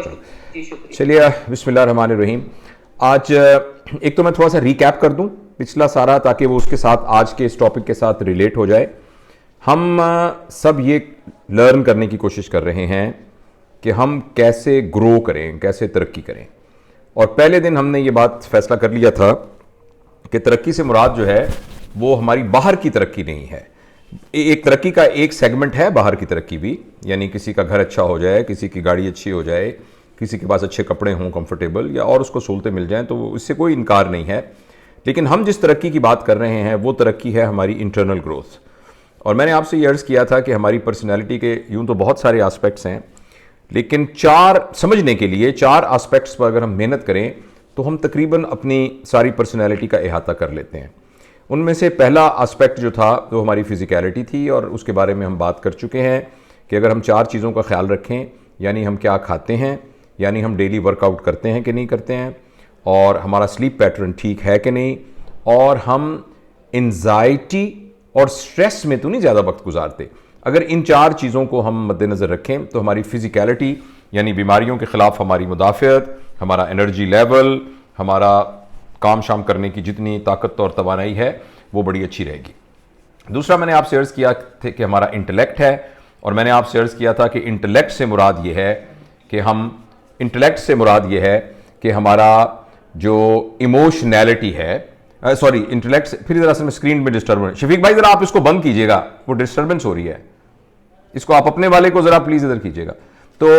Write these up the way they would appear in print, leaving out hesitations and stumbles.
जी शुक्रिया। चलिए बिस्मिल्लाह रहमान रहीम। आज एक तो मैं थोड़ा सा रिकैप कर दूं पिछला सारा, ताकि वो उसके साथ आज के इस टॉपिक के साथ रिलेट हो जाए। हम सब ये लर्न करने की कोशिश कर रहे हैं कि हम कैसे ग्रो करें, कैसे तरक्की करें। और पहले दिन हमने ये बात फैसला कर लिया था कि तरक्की से मुराद जो है वो हमारी बाहर की तरक्की नहीं है। एक तरक्की का एक सेगमेंट है बाहर की तरक्की भी, यानी किसी का घर अच्छा हो जाए, किसी की गाड़ी अच्छी हो जाए, किसी के पास अच्छे कपड़े हों कंफर्टेबल, या और उसको सहूलतें मिल जाएं, तो इससे कोई इनकार नहीं है। लेकिन हम जिस तरक्की की बात कर रहे हैं वो तरक्की है हमारी इंटरनल ग्रोथ। और मैंने आपसे ये अर्ज़ किया था कि हमारी पर्सनैलिटी के यूँ तो बहुत सारे आस्पेक्ट्स हैं, लेकिन चार समझने के लिए, चार आस्पेक्ट्स पर अगर हम मेहनत करें तो हम तकरीबन अपनी सारी पर्सनैलिटी का अहाता कर लेते हैं। उनमें से पहला एस्पेक्ट जो था वो हमारी फिज़िकैलिटी थी, और उसके बारे में हम बात कर चुके हैं कि अगर हम चार चीज़ों का ख्याल रखें, यानी हम क्या खाते हैं, यानी हम डेली वर्कआउट करते हैं कि नहीं करते हैं, और हमारा स्लीप पैटर्न ठीक है कि नहीं, और हम एंजाइटी और स्ट्रेस में तो नहीं ज़्यादा वक्त गुजारते। अगर इन चार चीज़ों को हम मद्देनज़र रखें तो हमारी फ़िज़िकैलिटी यानी बीमारियों के ख़िलाफ़ हमारी मुदाफ़ियत, हमारा एनर्जी लेवल, हमारा काम शाम करने की जितनी ताकत और तवानाई है वो बड़ी अच्छी रहेगी। दूसरा मैंने आपसे अर्ज़ किया था कि हमारा इंटेलेक्ट है, और मैंने आपसे अर्ज़ किया था कि इंटेलेक्ट से मुराद ये है कि हमारा जो इमोशनैलिटी है, सॉरी इंटेलेक्ट से, फिर ज़रा से स्क्रीन में डिस्टर्बेंस, शफीक भाई ज़रा आप इसको बंद कीजिएगा, वो डिस्टर्बेंस हो रही है, इसको आप अपने वाले को ज़रा प्लीज़ इधर कीजिएगा। तो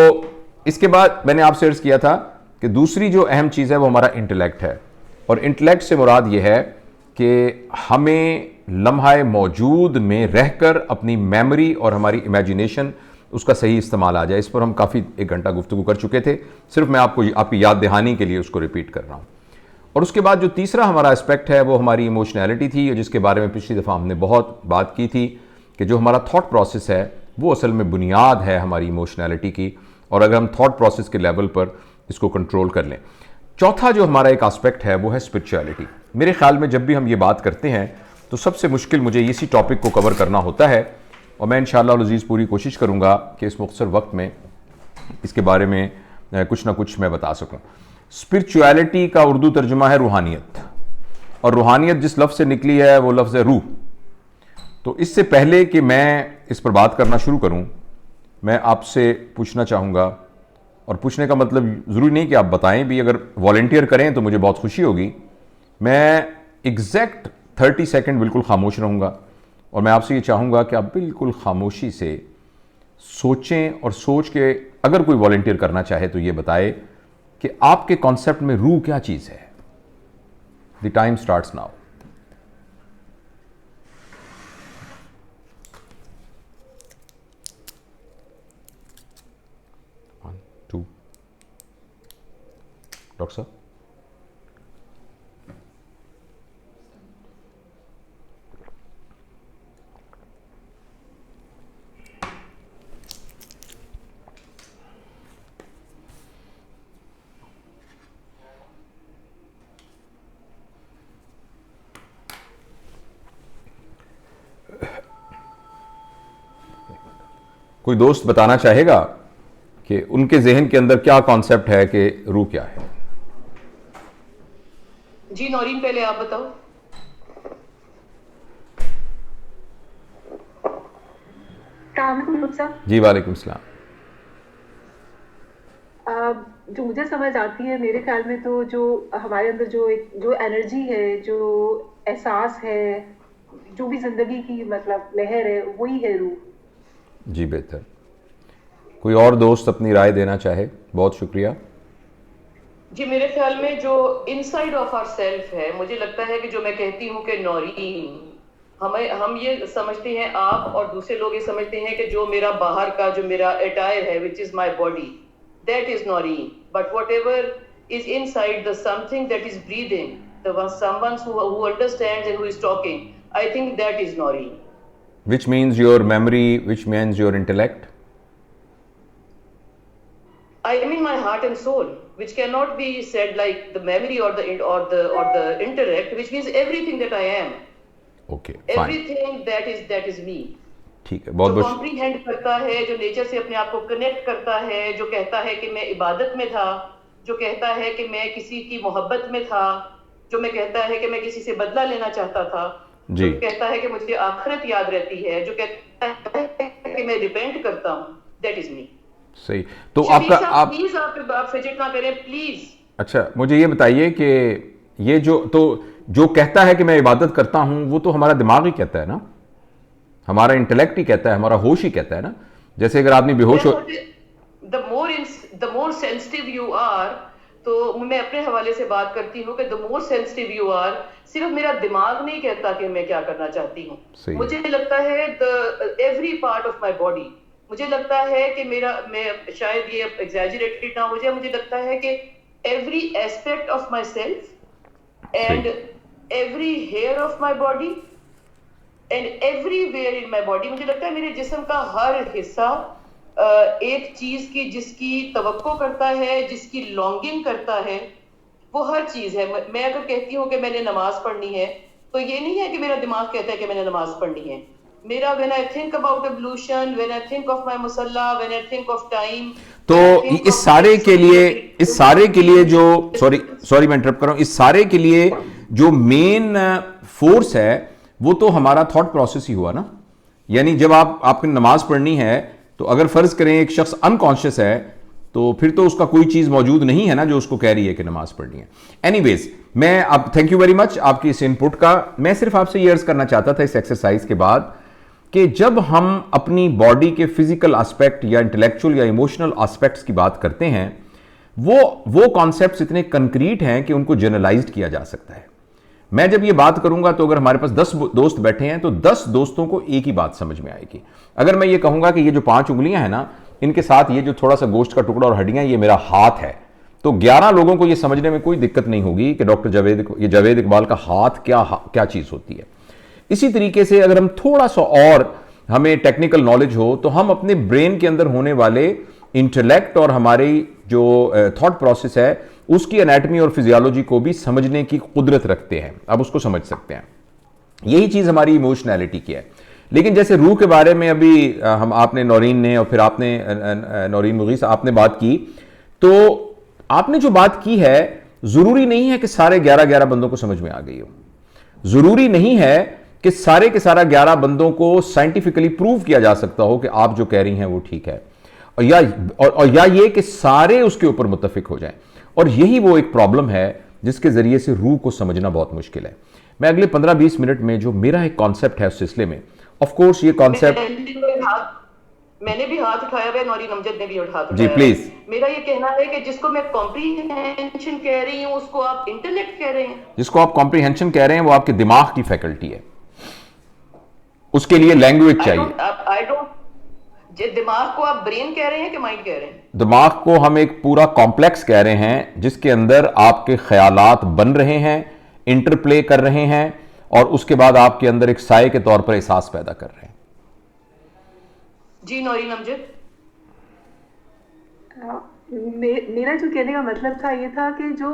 इसके बाद मैंने आपसे अर्ज़ किया था कि दूसरी जो अहम चीज़ है वो हमारा इंटेलेक्ट है, और इंटेलेक्ट से मुराद ये है कि हमें लम्हा मौजूद में रहकर अपनी मेमोरी और हमारी इमेजिनेशन उसका सही इस्तेमाल आ जाए। इस पर हम काफ़ी 1 घंटा गुफ्तगू कर चुके थे, सिर्फ मैं आपको आपकी याद दहानी के लिए उसको रिपीट कर रहा हूँ। और उसके बाद जो तीसरा हमारा एस्पेक्ट है वो हमारी इमोशनैलिटी थी, जिसके बारे में पिछली दफ़ा हमने बहुत बात की थी कि जो हमारा थॉट प्रोसेस है वो असल में बुनियाद है हमारी इमोशनैलिटी की, और अगर हम थॉट प्रोसेस के लेवल पर इसको कंट्रोल कर लें। चौथा जो हमारा एक एस्पेक्ट है वो है स्पिरिचुअलिटी। मेरे ख्याल में जब भी हम ये बात करते हैं तो सबसे मुश्किल मुझे इसी टॉपिक को कवर करना होता है, और मैं इंशाअल्लाह अज़ीज़ पूरी कोशिश करूँगा कि इस मुख्तसर वक्त में इसके बारे में कुछ ना कुछ मैं बता सकूँ। स्पिरिचुअलिटी का उर्दू तर्जुमा है रूहानियत, और रूहानियत जिस लफ्ज़ से निकली है वो लफ्ज़ है रूह। तो इससे पहले कि मैं इस पर बात करना शुरू करूँ, मैं आपसे पूछना चाहूँगा, और पूछने का मतलब ज़रूरी नहीं कि आप बताएं भी, अगर वॉलंटियर करें तो मुझे बहुत खुशी होगी। मैं एग्जैक्ट 30 सेकंड बिल्कुल खामोश रहूँगा, और मैं आपसे ये चाहूँगा कि आप बिल्कुल खामोशी से सोचें, और सोच के अगर कोई वॉलंटियर करना चाहे तो ये बताए कि आपके कॉन्सेप्ट में रूह क्या चीज़ है। The time starts now. Doctor साहब, कोई दोस्त बताना चाहेगा कि उनके जहन के अंदर क्या कॉन्सेप्ट है कि रूह क्या है? जी नौरीन, पहले आप बताओ। जी वालेकुम सलाम। जो मुझे समझ आती है, मेरे ख्याल में तो जो हमारे अंदर जो एनर्जी है, जो एहसास है, जो भी जिंदगी की मतलब लहर है, वही है रूह। जी बेहतर। कोई और दोस्त अपनी राय देना चाहे? बहुत शुक्रिया। जी मेरे ख्याल में जो इनसाइड ऑफ आवर सेल्फ है, मुझे लगता है कि जो मैं कहती हूँ कि नौरीन, हम ये समझते हैं, आप और दूसरे लोग ये समझते हैं कि जो मेरा बाहर का जो मेरा अटायर है, which is my body, that is Naureen. But what ever is inside, the something that is breathing, the someone who understands and who is talking, I think that is Naureen. Which means your memory, which means your intellect? I mean my heart and soul, which cannot be said like the memory or the intellect, which means everything that I am. Okay, fine. Everything that is me. ठीक है, बहुत जो बहुत comprehend करता है, जो nature से अपने आप को कनेक्ट करता है, जो कहता है कि मैं इबादत में था, जो कहता है कि मैं किसी की मोहब्बत में था, जो मैं कहता है कि मैं किसी से बदला लेना चाहता था, जो जी, कहता है कि मुझे आखिरत याद रहती है, जो कहता है कि मैं रिपेंट करता हूँ, दैट इज मी। सही। तो आपका शफीक साहब आप प्लीज, आप फिजिट ना करें प्लीज। अच्छा, मुझे ये बताइए कि ये जो कहता है कि मैं इबादत करता हूं, वो तो हमारा दिमाग ही कहता है ना, हमारा इंटेलेक्ट ही कहता है, हमारा होश ही कहता है ना। जैसे अगर आदमी बेहोश हो। The more sensitive you are, तो मैं अपने हवाले से बात करती हूँ कि the more sensitive you are, सिर्फ मेरा दिमाग नहीं कहता कि मैं क्या करना चाहती हूँ। सही है। मुझे लगता है the every part of my body, मुझे लगता है कि मैं शायद ये एग्जैजरेटेड ना हो जाए, मुझे लगता है कि every aspect of my myself. And every hair of my body and everywhere in my body, मुझे लगता है मेरे जिस्म का हर हिस्सा एक चीज की जिसकी तवक्को करता है, जिसकी लॉन्गिंग करता है, वो हर चीज है। मैं अगर कहती हूँ कि मैंने नमाज पढ़नी है, तो ये नहीं है कि मेरा दिमाग कहता है कि मैंने नमाज पढ़नी है। मेरा when I think about ablution, when I think of my मुसल्ला, when I think of time, तो व्हेन आई थिंक इस ऑफ सारे के लिए इस सारे के लिए जो सॉरी सॉरी मैं इंटरप्ट कर रहा हूं, इस सारे के लिए जो मेन फोर्स है वो तो हमारा थॉट प्रोसेस ही हुआ ना। यानी जब आपकी नमाज पढ़नी है, तो अगर फर्ज करें एक शख्स अनकॉन्शियस है, तो फिर तो उसका कोई चीज मौजूद नहीं है ना जो उसको कह रही है कि नमाज पढ़नी है। एनीवेज, मैं अब थैंक यू वेरी मच आपकी इस इनपुट का। मैं सिर्फ आपसे ये अर्ज करना चाहता था इस एक्सरसाइज के बाद कि जब हम अपनी बॉडी के फिजिकल एस्पेक्ट या इंटेलेक्चुअल या इमोशनल एस्पेक्ट्स की बात करते हैं, वो कॉन्सेप्ट्स इतने कंक्रीट हैं कि उनको जनरलाइज्ड किया जा सकता है। मैं जब ये बात करूंगा, तो अगर हमारे पास 10 दोस्त बैठे हैं, तो 10 दोस्तों को एक ही बात समझ में आएगी। अगर मैं ये कहूंगा कि ये जो 5 उंगलियां हैं ना, इनके साथ ये जो थोड़ा सा गोश्त का टुकड़ा और हड्डियां, ये मेरा हाथ है, तो 11 लोगों को ये समझने में कोई दिक्कत नहीं होगी कि डॉक्टर जावेद इकबाल का हाथ क्या चीज होती है। इसी तरीके से अगर हम थोड़ा सा और हमें टेक्निकल नॉलेज हो, तो हम अपने ब्रेन के अंदर होने वाले इंटेलेक्ट और हमारी जो थॉट प्रोसेस है, उसकी एनाटॉमी और फिजियोलॉजी को भी समझने की कुदरत रखते हैं। अब उसको समझ सकते हैं। यही चीज हमारी इमोशनैलिटी की है। लेकिन जैसे रूह के बारे में अभी आपने नौरीन ने और फिर आपने नौरीन मुगीस आपने बात की, तो आपने जो बात की है, जरूरी नहीं है कि सारे 11 बंदों को समझ में आ गई हो। जरूरी नहीं है कि सारे के सारा 11 बंदों को साइंटिफिकली प्रूव किया जा सकता हो कि आप जो कह रही हैं वो ठीक है, और या ये कि सारे उसके ऊपर मुत्तफिक हो जाएं। और यही वो एक प्रॉब्लम है जिसके जरिए से रूह को समझना बहुत मुश्किल है। मैं अगले 15-20 मिनट में जो मेरा एक कॉन्सेप्ट है उस सिलसिले में, ऑफ कोर्स ये कॉन्सेप्ट मैंने भी हाथ उठाया है, नौरीन अमजद ने भी हाथ उठाया जी प्लीज। मेरा ये कहना है कि जिसको मैं कॉम्प्रीहेंशन कह रही हूँ, उसको आप इंटेलेक्ट कह रहे हैं। जिसको आप कॉम्प्रीहेंशन कह रहे हैं, वो आपके दिमाग की फैकल्टी है। उसके लिए लैंग्वेज चाहिए। दिमाग को आप ब्रेन कह रहे हैं कि माइंड कह रहे हैं? दिमाग को हम एक पूरा कॉम्प्लेक्स कह रहे हैं, जिसके अंदर आपके ख्यालात बन रहे हैं, इंटरप्ले कर रहे हैं, और उसके बाद आपके अंदर एक साये के तौर पर एहसास पैदा कर रहे हैं। जी नौरीन अमजद, मेरा जो कहने का मतलब था ये था कि जो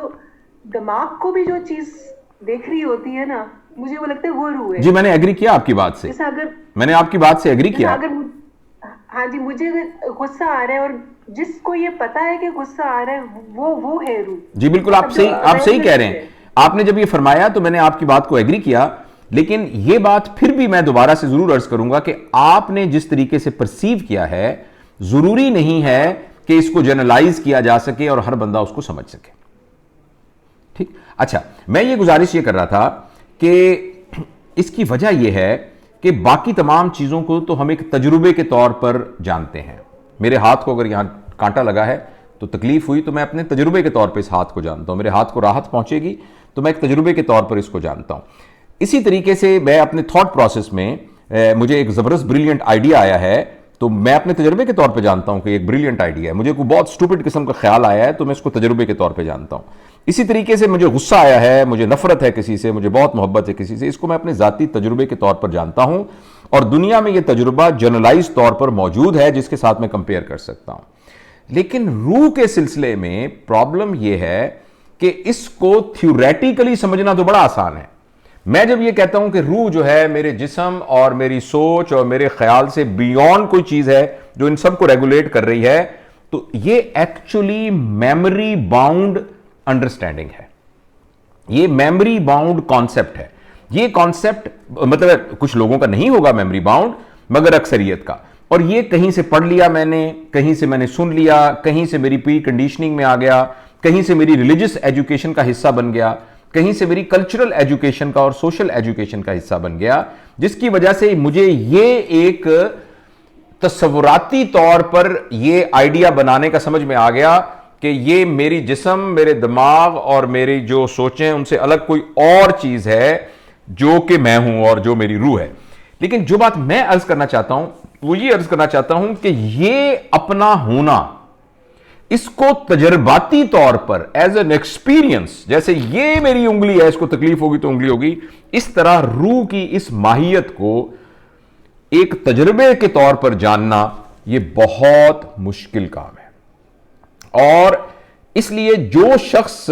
दिमाग को भी जो चीज देख रही होती है ना, मुझे वो लगता है वो रूह है। जी मैंने एग्री किया आपकी बात से, जैसे अगर मैंने आपकी बात से एग्री किया। अगर हाँ जी, मुझे अगर गुस्सा आ रहा है और जिसको ये पता है कि गुस्सा आ रहा है, वो है रूह। जी बिल्कुल, आप सही कह रहे हैं। आपने जब ये फरमाया तो मैंने आपकी बात को एग्री किया, लेकिन ये बात फिर भी मैं दोबारा से जरूर अर्ज करूंगा कि आपने जिस तरीके से परसीव किया है, जरूरी नहीं है कि इसको जनरलाइज किया जा सके और हर बंदा उसको समझ सके। ठीक, अच्छा, मैं ये गुजारिश ये कर रहा था कि इसकी वजह यह है कि बाकी तमाम चीजों को तो हम एक तजुर्बे के तौर पर जानते हैं। मेरे हाथ को अगर यहां कांटा लगा है तो तकलीफ हुई, तो मैं अपने तजुर्बे के तौर पर इस हाथ को जानता हूं। मेरे हाथ को राहत पहुंचेगी तो मैं एक तजुर्बे के तौर पर इसको जानता हूं। इसी तरीके से मैं अपने थॉट प्रोसेस में मुझे एक जबरदस्त ब्रिलियंट आइडिया आया है, तो मैं अपने तजुर्बे के तौर पे जानता हूं कि एक ब्रिलियंट आइडिया है। मुझे कोई बहुत स्टूपिड किस्म का ख्याल आया है, तो मैं इसको तजुर्बे के तौर पे जानता हूं। इसी तरीके से मुझे गुस्सा आया है, मुझे नफरत है किसी से, मुझे बहुत मोहब्बत है किसी से, इसको मैं अपने जाती तजुर्बे के तौर पर जानता हूं, और दुनिया में यह तजुर्बा जनरलाइज तौर पर मौजूद है जिसके साथ मैं कंपेयर कर सकता हूं। लेकिन रूह के सिलसिले में प्रॉब्लम यह है कि इसको थ्योरेटिकली समझना तो बड़ा आसान है, मैं जब ये कहता हूं कि रूह जो है मेरे जिस्म और मेरी सोच और मेरे ख्याल से बियॉन्ड कोई चीज है जो इन सबको रेगुलेट कर रही है, तो ये एक्चुअली मेमोरी बाउंड अंडरस्टैंडिंग है, ये मेमोरी बाउंड कॉन्सेप्ट है। ये कॉन्सेप्ट मतलब कुछ लोगों का नहीं होगा मेमोरी बाउंड, मगर अक्सरियत का। और ये कहीं से पढ़ लिया मैंने, कहीं से मैंने सुन लिया, कहीं से मेरी प्री कंडीशनिंग में आ गया, कहीं से मेरी रिलीजियस एजुकेशन का हिस्सा बन गया, कहीं से मेरी कल्चरल एजुकेशन का और सोशल एजुकेशन का हिस्सा बन गया, जिसकी वजह से मुझे ये एक तस्वुराती तौर पर ये आइडिया बनाने का समझ में आ गया कि ये मेरी जिस्म, मेरे दिमाग और मेरी जो सोचें उनसे अलग कोई और चीज है जो कि मैं हूं और जो मेरी रूह है। लेकिन जो बात मैं अर्ज करना चाहता हूं वो ये अर्ज करना चाहता हूं कि ये अपना होना, इसको तजर्बाती तौर पर एज एन एक्सपीरियंस, जैसे ये मेरी उंगली है, इसको तकलीफ होगी तो उंगली होगी, इस तरह रूह की इस माहियत को एक तजर्बे के तौर पर जानना ये बहुत मुश्किल काम है। और इसलिए जो शख्स,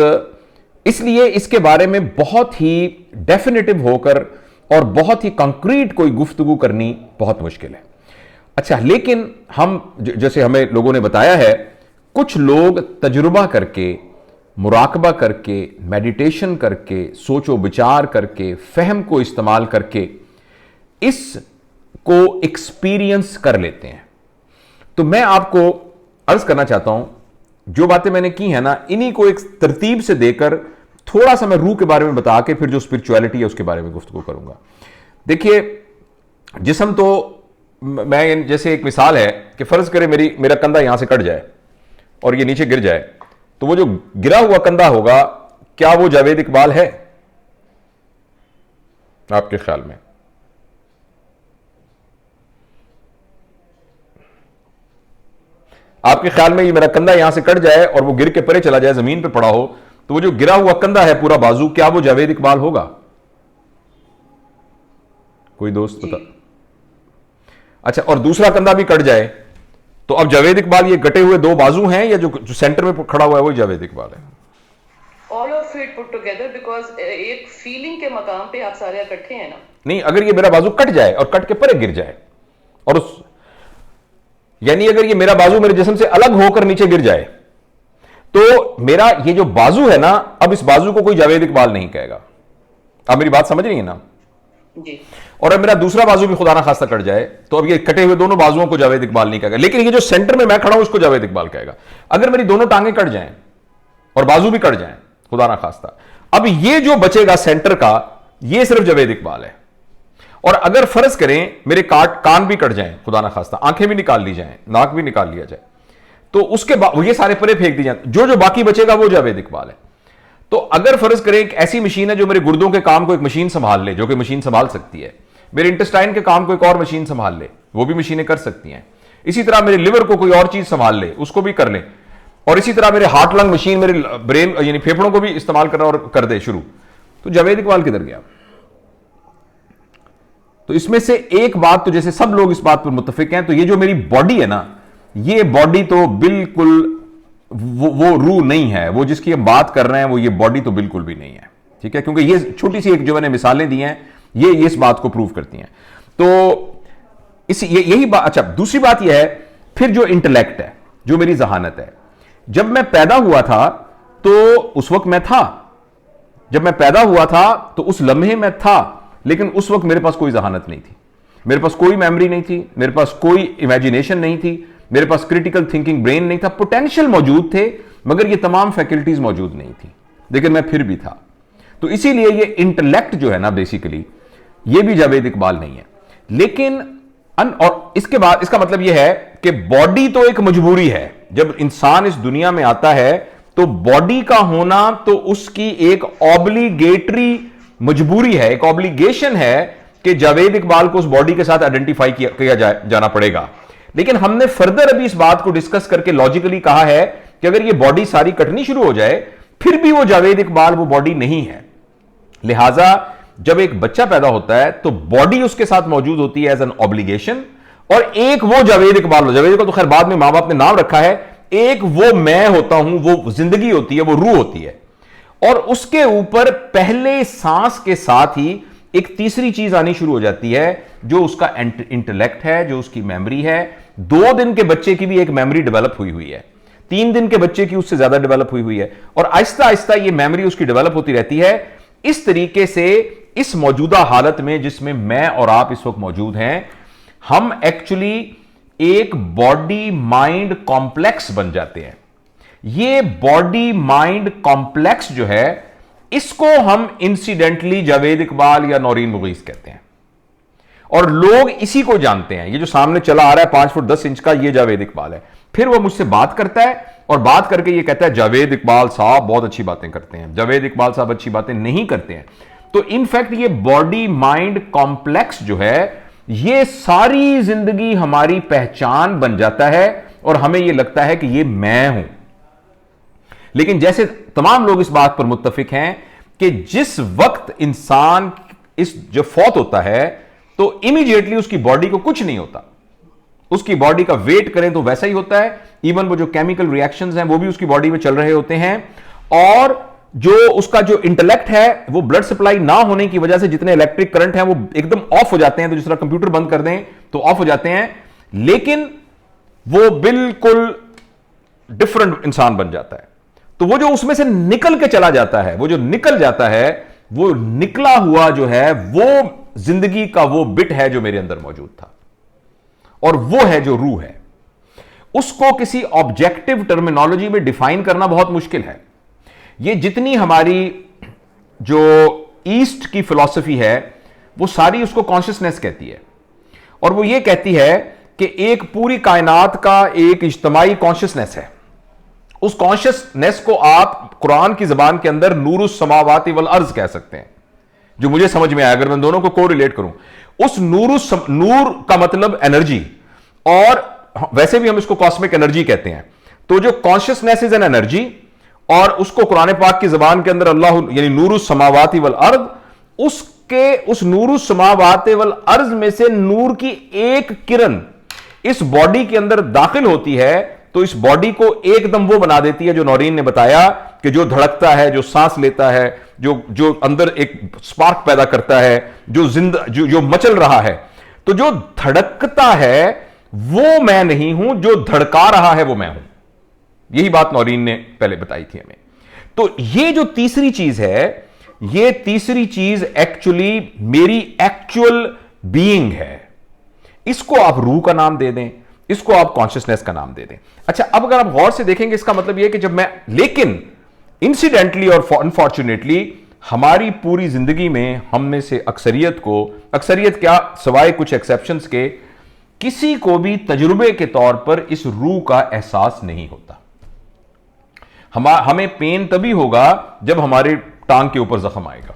इसलिए इसके बारे में बहुत ही डेफिनेटिव होकर और बहुत ही कंक्रीट कोई गुफ्तगू करनी बहुत मुश्किल है। अच्छा, लेकिन हम जैसे हमें लोगों ने बताया है, कुछ लोग तजुर्बा करके, मुराकबा करके, मेडिटेशन करके, सोचो विचार करके, फहम को इस्तेमाल करके इसको एक्सपीरियंस कर लेते हैं। तो मैं आपको अर्ज करना चाहता हूं, जो बातें मैंने की है ना, इन्हीं को एक तरतीब से देकर थोड़ा सा मैं रूह के बारे में बता के फिर जो स्पिरिचुअलिटी है उसके बारे में गुफ्तगू करूंगा। देखिए, जिस्म तो मैं, जैसे एक मिसाल है कि फर्ज करें मेरा कंधा यहां से कट जाए और ये नीचे गिर जाए, तो वो जो गिरा हुआ कंधा होगा, क्या वो जावेद इकबाल है आपके ख्याल में? आपके ख्याल में ये मेरा कंधा यहां से कट जाए और वो गिर के परे चला जाए, जमीन पे पड़ा हो, तो वो जो गिरा हुआ कंधा है पूरा बाजू, क्या वो जावेद इकबाल होगा? कोई दोस्त बता। अच्छा, और दूसरा कंधा भी कट जाए, तो अब जावेद इकबाल ये कटे हुए दो बाजू हैं या जो सेंटर में खड़ा हुआ है वही जावेद इकबाल है? All of it put together, because एक फीलिंग के मकाम पे आप सारे इकट्ठे हैं ना। नहीं, अगर ये मेरा बाजू कट जाए और कट के परे गिर जाए, और उस यानी अगर ये मेरा बाजू मेरे जिस्म से अलग होकर नीचे गिर जाए, तो मेरा ये जो बाजू है ना, अब इस बाजू को कोई जावेद इकबाल नहीं कहेगा। आप मेरी बात समझ रही है ना जी। और अब मेरा दूसरा बाजू भी खुदा ना खास्ता कट जाए, तो अब ये कटे हुए दोनों बाजुओं को जावेद इकबाल नहीं कहेगा, लेकिन ये जो सेंटर में मैं खड़ा हूं इसको जावेद इकबाल कहेगा। अगर मेरी दोनों टांगे कट जाएं और बाजू भी कट जाएं, खुदा ना खास्ता, अब ये जो बचेगा सेंटर का, ये सिर्फ जावेद इकबाल है। और अगर फर्ज करें मेरे कान भी कट जाएं, खुदा ना खास्ता, आंखें भी निकाल ली जाएं, नाक भी निकाल लिया जाए, तो उसके बाद ये सारे परे फेंक दिए जाए, जो बाकी बचेगा वो जावेद इकबाल है। तो अगर फर्ज करें एक ऐसी मशीन है जो मेरे गुर्दों के काम को एक मशीन संभाल ले, जो कि मशीन संभाल सकती है, मेरे इंटेस्टाइन के काम को एक और मशीन संभाल ले, वो भी मशीनें कर सकती हैं। इसी तरह मेरे लिवर को कोई और चीज संभाल ले, उसको भी कर ले, और इसी तरह मेरे हार्ट लंग मशीन मेरे ब्रेन यानी फेफड़ों को भी इस्तेमाल करना और कर दे शुरू, तो जावेद इकबाल किधर गया? तो इसमें से एक बात तो जैसे सब लोग इस बात पर मुत्तफिक हैं, तो ये जो मेरी बॉडी है ना, ये बॉडी तो बिल्कुल वो रूह नहीं है, वो जिसकी हम बात कर रहे हैं वो ये बॉडी तो बिल्कुल भी नहीं है, ठीक है? क्योंकि ये छोटी सी एक जो मैंने मिसालें दी हैं ये इस बात को प्रूव करती हैं। तो यही बात। अच्छा, दूसरी बात यह है फिर जो इंटेलेक्ट है, जो मेरी जहानत है, जब मैं पैदा हुआ था तो उस वक्त मैं था, जब मैं पैदा हुआ था तो उस लम्हे में था, लेकिन उस वक्त मेरे पास कोई जहानत नहीं थी, मेरे पास कोई मेमोरी नहीं थी, मेरे पास कोई इमेजिनेशन नहीं थी, मेरे पास क्रिटिकल थिंकिंग ब्रेन नहीं था। पोटेंशियल मौजूद थे मगर ये तमाम फैकल्टीज मौजूद नहीं थी, लेकिन मैं फिर भी था। तो इसीलिए ये इंटेलेक्ट जो है ना, बेसिकली ये भी जावेद इकबाल नहीं है। लेकिन और इसके बाद इसका मतलब यह है कि बॉडी तो एक मजबूरी है। जब इंसान इस दुनिया में आता है तो बॉडी का होना तो उसकी एक ऑब्लिगेटरी मजबूरी है, एक ऑब्लिगेशन है कि जावेद इकबाल को उस बॉडी के साथ आइडेंटिफाई किया जाना पड़ेगा। लेकिन हमने फर्दर अभी इस बात को डिस्कस करके लॉजिकली कहा है कि अगर ये बॉडी सारी कटनी शुरू हो जाए फिर भी वो जावेद इकबाल वो बॉडी नहीं है। लिहाजा जब एक बच्चा पैदा होता है तो बॉडी उसके साथ मौजूद होती है एज एन ऑब्लिगेशन, और एक वो जावेद इकबाल, जावेद इकबाल तो खैर बाद में मां बाप ने नाम रखा है, एक वो मैं होता हूं, वो जिंदगी होती है, वो रूह होती है। और उसके ऊपर पहले सांस के साथ ही एक तीसरी चीज आनी शुरू हो जाती है, जो उसका इंटेलेक्ट है, जो उसकी मेमोरी है। 2 दिन के बच्चे की भी एक मेमोरी डेवलप हुई हुई है, 3 दिन के बच्चे की उससे ज्यादा डेवलप हुई हुई है, और आहिस्ता आहिस्ता ये मेमोरी उसकी डेवलप होती रहती है। इस तरीके से इस मौजूदा हालत में जिसमें मैं और आप इस वक्त मौजूद हैं, हम एक्चुअली एक बॉडी माइंड कॉम्प्लेक्स बन जाते हैं। ये बॉडी माइंड कॉम्प्लेक्स जो है, इसको हम इंसिडेंटली जावेद इकबाल या नौरीन मुगीस कहते हैं, और लोग इसी को जानते हैं। ये जो सामने चला आ रहा है 5 फुट 10 इंच का, ये जावेद इकबाल है। फिर वो मुझसे बात करता है और बात करके ये कहता है जावेद इकबाल साहब बहुत अच्छी बातें करते हैं, जावेद इकबाल साहब अच्छी बातें नहीं करते हैं। तो इनफैक्ट ये बॉडी माइंड कॉम्प्लेक्स जो है, ये सारी जिंदगी हमारी पहचान बन जाता है और हमें यह लगता है कि ये मैं हूं। लेकिन जैसे तमाम लोग इस बात पर मुत्तफिक हैं कि जिस वक्त इंसान इस जब फौत होता है तो इमीडिएटली उसकी बॉडी को कुछ नहीं होता, उसकी बॉडी का वेट करें तो वैसा ही होता है। इवन वो जो केमिकल रिएक्शंस हैं वो भी उसकी बॉडी में चल रहे होते हैं, और जो उसका जो इंटेलेक्ट है वो ब्लड सप्लाई ना होने की वजह से जितने इलेक्ट्रिक करंट हैं वो एकदम ऑफ हो जाते हैं। तो जिस तरह कंप्यूटर बंद कर दें तो ऑफ हो जाते हैं, लेकिन वो बिल्कुल डिफरेंट इंसान बन जाता है। तो वो जो उसमें से निकल के चला जाता है, वो जो निकल जाता है, वो निकला हुआ जो है वो जिंदगी का वो बिट है जो मेरे अंदर मौजूद था, और वो है जो रूह है। उसको किसी ऑब्जेक्टिव टर्मिनोलॉजी में डिफाइन करना बहुत मुश्किल है। ये जितनी हमारी जो ईस्ट की फिलॉसफी है वो सारी उसको कॉन्शियसनेस कहती है, और वो ये कहती है कि एक पूरी कायनात का एक इज्तिमाई कॉन्शियसनेस है। उस कॉन्शियसनेस को आप कुरान की जबान के अंदर नूरुस समावाति वल अर्ज कह सकते हैं, जो मुझे समझ में आया अगर मैं दोनों को कोरिलेट करूं। उस नूर का मतलब एनर्जी, और वैसे भी हम इसको कॉस्मिक एनर्जी कहते हैं। तो जो कॉन्शियसनेस इज एन एनर्जी, और उसको कुरान पाक की जबान के अंदर अल्लाह यानी नूरुस समावाति वल अर्ज, उसके उस नूरुस समावाति वल अर्ज में से नूर की एक किरण इस बॉडी के अंदर दाखिल होती है तो इस बॉडी को एकदम वो बना देती है जो नौरीन ने बताया कि जो धड़कता है, जो सांस लेता है, जो अंदर एक स्पार्क पैदा करता है, जो मचल रहा है। तो जो धड़कता है वो मैं नहीं हूं, जो धड़का रहा है वो मैं हूं। यही बात नौरीन ने पहले बताई थी हमें। तो ये जो तीसरी चीज है, ये तीसरी चीज एक्चुअली मेरी एक्चुअल बीइंग है। इसको आप रूह का नाम दे दें, इसको आप कॉन्शियसनेस का नाम दे दें। अच्छा, अब अगर आप गौर से देखेंगे, इसका मतलब यह कि जब मैं, लेकिन इंसिडेंटली और अनफॉर्चुनेटली हमारी पूरी जिंदगी में हम में से अक्सरियत को, अक्सरियत क्या सिवाय कुछ एक्सेप्शंस के, किसी को भी तजुर्बे के तौर पर इस रूह का एहसास नहीं होता। हमें पेन तभी होगा जब हमारे टांग के ऊपर जख्म आएगा,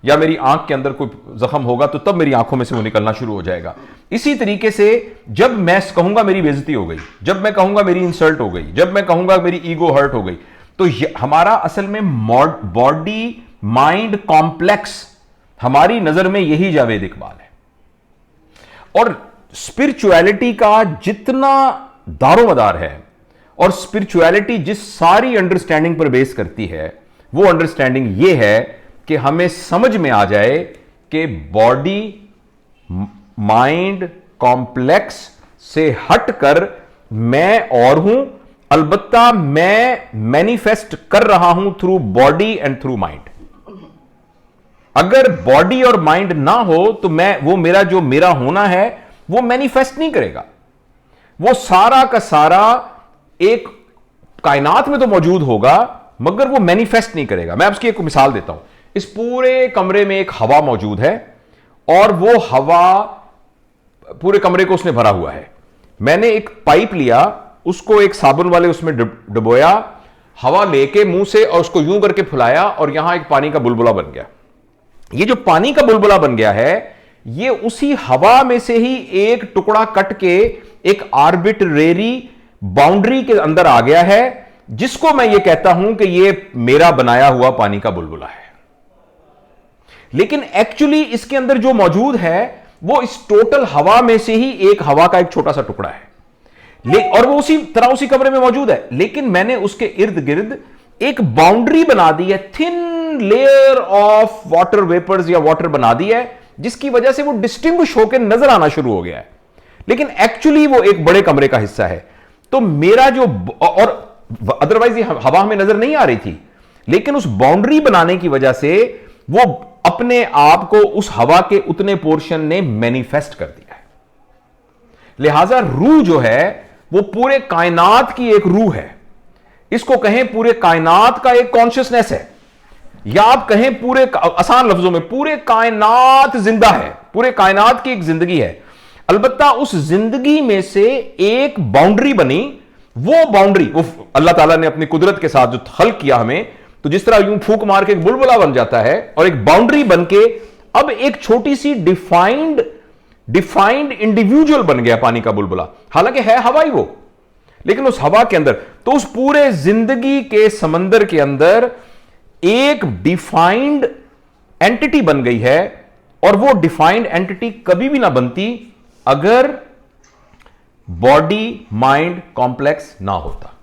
या मेरी आंख के अंदर कोई जख्म होगा तो तब मेरी आंखों में से वो निकलना शुरू हो जाएगा। इसी तरीके से जब मैं कहूंगा मेरी बेइज्जती हो गई, जब मैं कहूंगा मेरी इंसल्ट हो गई, जब मैं कहूंगा मेरी ईगो हर्ट हो गई, तो हमारा असल में बॉडी माइंड कॉम्प्लेक्स हमारी नजर में यही जावेद इकबाल है। और स्पिरिचुअलिटी का जितना दारोमदार है, और स्पिरिचुअलिटी जिस सारी अंडरस्टैंडिंग पर बेस करती है, वो अंडरस्टैंडिंग ये है कि हमें समझ में आ जाए कि बॉडी माइंड कॉम्प्लेक्स से हटकर मैं और हूं, अलबत्ता मैं मैनिफेस्ट कर रहा हूं through body and through mind. अगर बॉडी और माइंड ना हो तो वो मेरा होना है वो मैनिफेस्ट नहीं करेगा। वो सारा का सारा एक कायनात में तो मौजूद होगा मगर वो मैनिफेस्ट नहीं करेगा। मैं आपकी एक मिसाल देता हूं। इस पूरे कमरे में एक हवा मौजूद है और वो हवा पूरे कमरे को उसने भरा हुआ है। मैंने एक पाइप लिया, उसको एक साबुन वाले उसमें डुबोया, हवा लेके मुंह से और उसको यूं करके फुलाया और यहां एक पानी का बुलबुला बन गया। ये जो पानी का बुलबुला बन गया है ये उसी हवा में से ही एक टुकड़ा कट के एक आर्बिट्रेरी बाउंड्री के अंदर आ गया है, जिसको मैं ये कहता हूं कि ये मेरा बनाया हुआ पानी का बुलबुला है। लेकिन एक्चुअली इसके अंदर जो मौजूद है वो इस टोटल हवा में से ही एक हवा का एक छोटा सा टुकड़ा है और वो उसी तरह उसी कमरे में मौजूद है। लेकिन मैंने उसके इर्द गिर्द एक बाउंड्री बना दी है, thin layer of water vapours या वाटर बना दी है, जिसकी वजह से वो डिस्टिंग्विश होकर नजर आना शुरू हो गया है, लेकिन एक्चुअली वो एक बड़े कमरे का हिस्सा है। तो मेरा जो, और अदरवाइज ये हवा हमें नजर नहीं आ रही थी, लेकिन उस बाउंड्री बनाने की वजह से वो अपने आप को उस हवा के उतने पोर्शन ने मैनिफेस्ट कर दिया है। लिहाजा रूह जो है वो पूरे कायनात की एक रूह है, इसको कहें पूरे कायनात का एक कॉन्शियसनेस है, या आप कहें पूरे, आसान लफ्जों में, पूरे कायनात जिंदा है, पूरे कायनात की एक जिंदगी है। अलबत्ता उस जिंदगी में से एक बाउंड्री बनी, वो बाउंड्री वो अल्लाह ताला ने अपनी कुदरत के साथ जो खल्क किया हमें, तो जिस तरह यूं फूंक मार के एक बुलबुला बन जाता है और एक बाउंड्री बन के अब एक छोटी सी डिफाइंड इंडिविजुअल बन गया पानी का बुलबुला, हालांकि है हवा ही वो, लेकिन उस हवा के अंदर, तो उस पूरे जिंदगी के समंदर के अंदर एक डिफाइंड एंटिटी बन गई है, और वो डिफाइंड एंटिटी कभी भी ना बनती अगर बॉडी माइंड कॉम्प्लेक्स ना होता।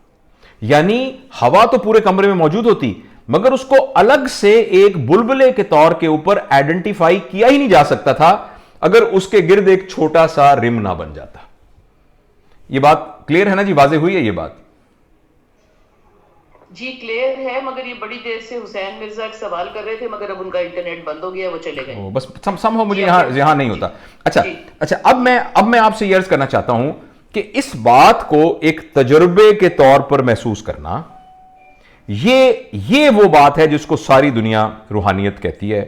यानी हवा तो पूरे कमरे में मौजूद होती, मगर उसको अलग से एक बुलबुले के तौर के ऊपर आइडेंटिफाई किया ही नहीं जा सकता था अगर उसके गिर्द एक छोटा सा रिम ना बन जाता। ये बात क्लियर है ना जी, वाज़ेह हुई है ये बात? जी क्लियर है, मगर ये बड़ी देर से हुसैन मिर्जा एक सवाल कर रहे थे, मगर अब उनका इंटरनेट बंद हो गया, वो चले गए। बस सम हो, मुझे यहां नहीं होता। अच्छा, अब मैं आपसे ये अर्ज करना चाहता हूं कि इस बात को एक तजुर्बे के तौर पर महसूस करना, ये वो बात है जिसको सारी दुनिया रूहानियत कहती है।